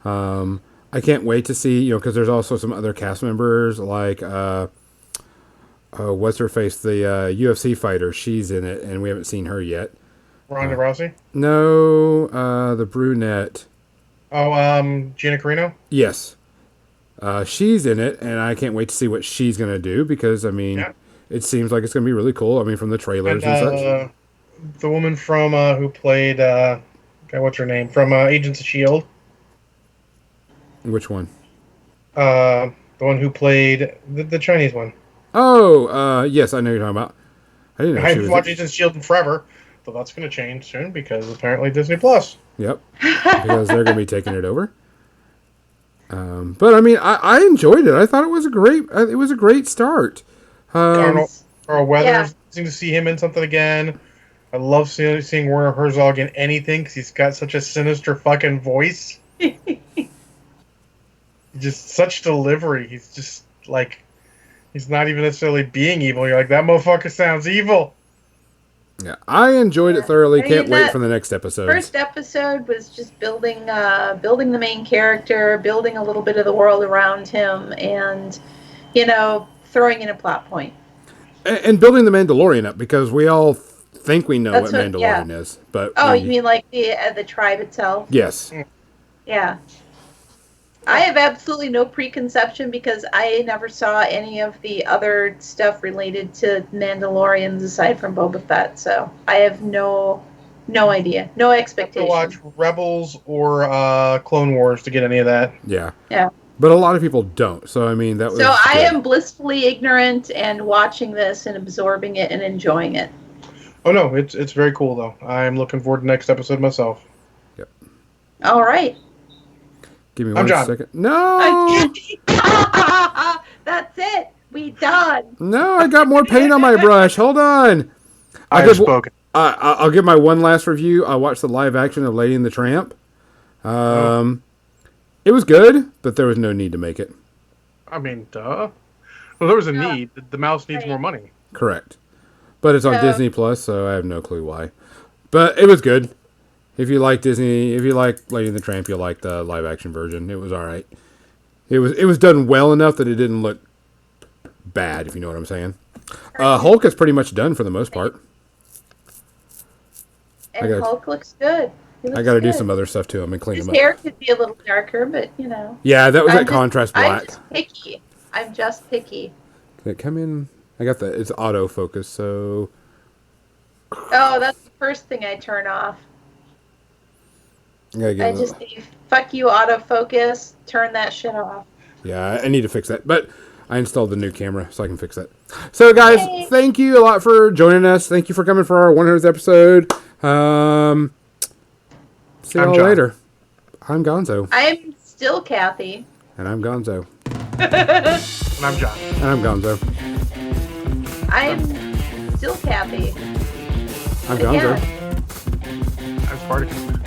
I can't wait to see, because there's also some other cast members like, what's her face, the UFC fighter. She's in it, and we haven't seen her yet. Ronda Rousey? No, the brunette. Oh, Gina Carino? Yes. She's in it, and I can't wait to see what she's going to do because, it seems like it's going to be really cool. I mean, from the trailers and such. The woman from who played, what's her name? From Agents of S.H.I.E.L.D. Which one? The one who played the Chinese one. Oh, yes, I know who you're talking about. I didn't know I she haven't was watched Agents of S.H.I.E.L.D. in forever, but that's going to change soon because apparently Disney Plus. Yep, because they're going to be taking it over. But I mean, I enjoyed it. I thought it was a great start. Carl Weathers, seem to see him in something again. I love seeing Werner Herzog in anything because he's got such a sinister fucking voice. Just such delivery. He's just like, he's not even necessarily being evil. You're like, that motherfucker sounds evil. Yeah, I enjoyed it thoroughly. Can't wait for the next episode. First episode was just building the main character, building a little bit of the world around him, and throwing in a plot point. And building the Mandalorian up because we all think we know what Mandalorian is, but you mean like the tribe itself? Yes. Yeah. I have absolutely no preconception because I never saw any of the other stuff related to Mandalorians aside from Boba Fett, so I have no idea, no expectation. You have to watch Rebels or Clone Wars to get any of that. Yeah. Yeah. But a lot of people don't, so I mean that was. So I good. am blissfully ignorant and watching this and absorbing it and enjoying it. Oh no, it's very cool though. I'm looking forward to the next episode myself. Yep. All right. Give me I'm 1 John. second. No. That's it. We done. No, I got more paint on my brush. Hold on. I have spoken. I'll give my one last review. I watched the live action of Lady and the Tramp. It was good, but there was no need to make it. I mean, duh. Well, there was a need. The mouse needs more money. Correct. But it's on Disney Plus, so I have no clue why. But it was good. If you like Disney, if you like Lady and the Tramp, you'll like the live action version. It was all right. It was done well enough that it didn't look bad, if you know what I'm saying. Hulk is pretty much done for the most part. And Hulk looks good. I got to do some other stuff to him and clean His him up. His hair could be a little darker, but Yeah, that was that contrast black. I'm just picky. Can it come in? I got it's autofocus, so. Oh, that's the first thing I turn off. I just say, fuck you, autofocus. Turn that shit off. Yeah, I need to fix that. But I installed the new camera, so I can fix that. So, guys, thank you a lot for joining us. Thank you for coming for our 100th episode. See y'all later. I'm Gonzo. I'm still Kathy. And I'm Gonzo. And I'm John. And I'm Gonzo. I'm still Kathy. I'm Gonzo. I'm Spartacus.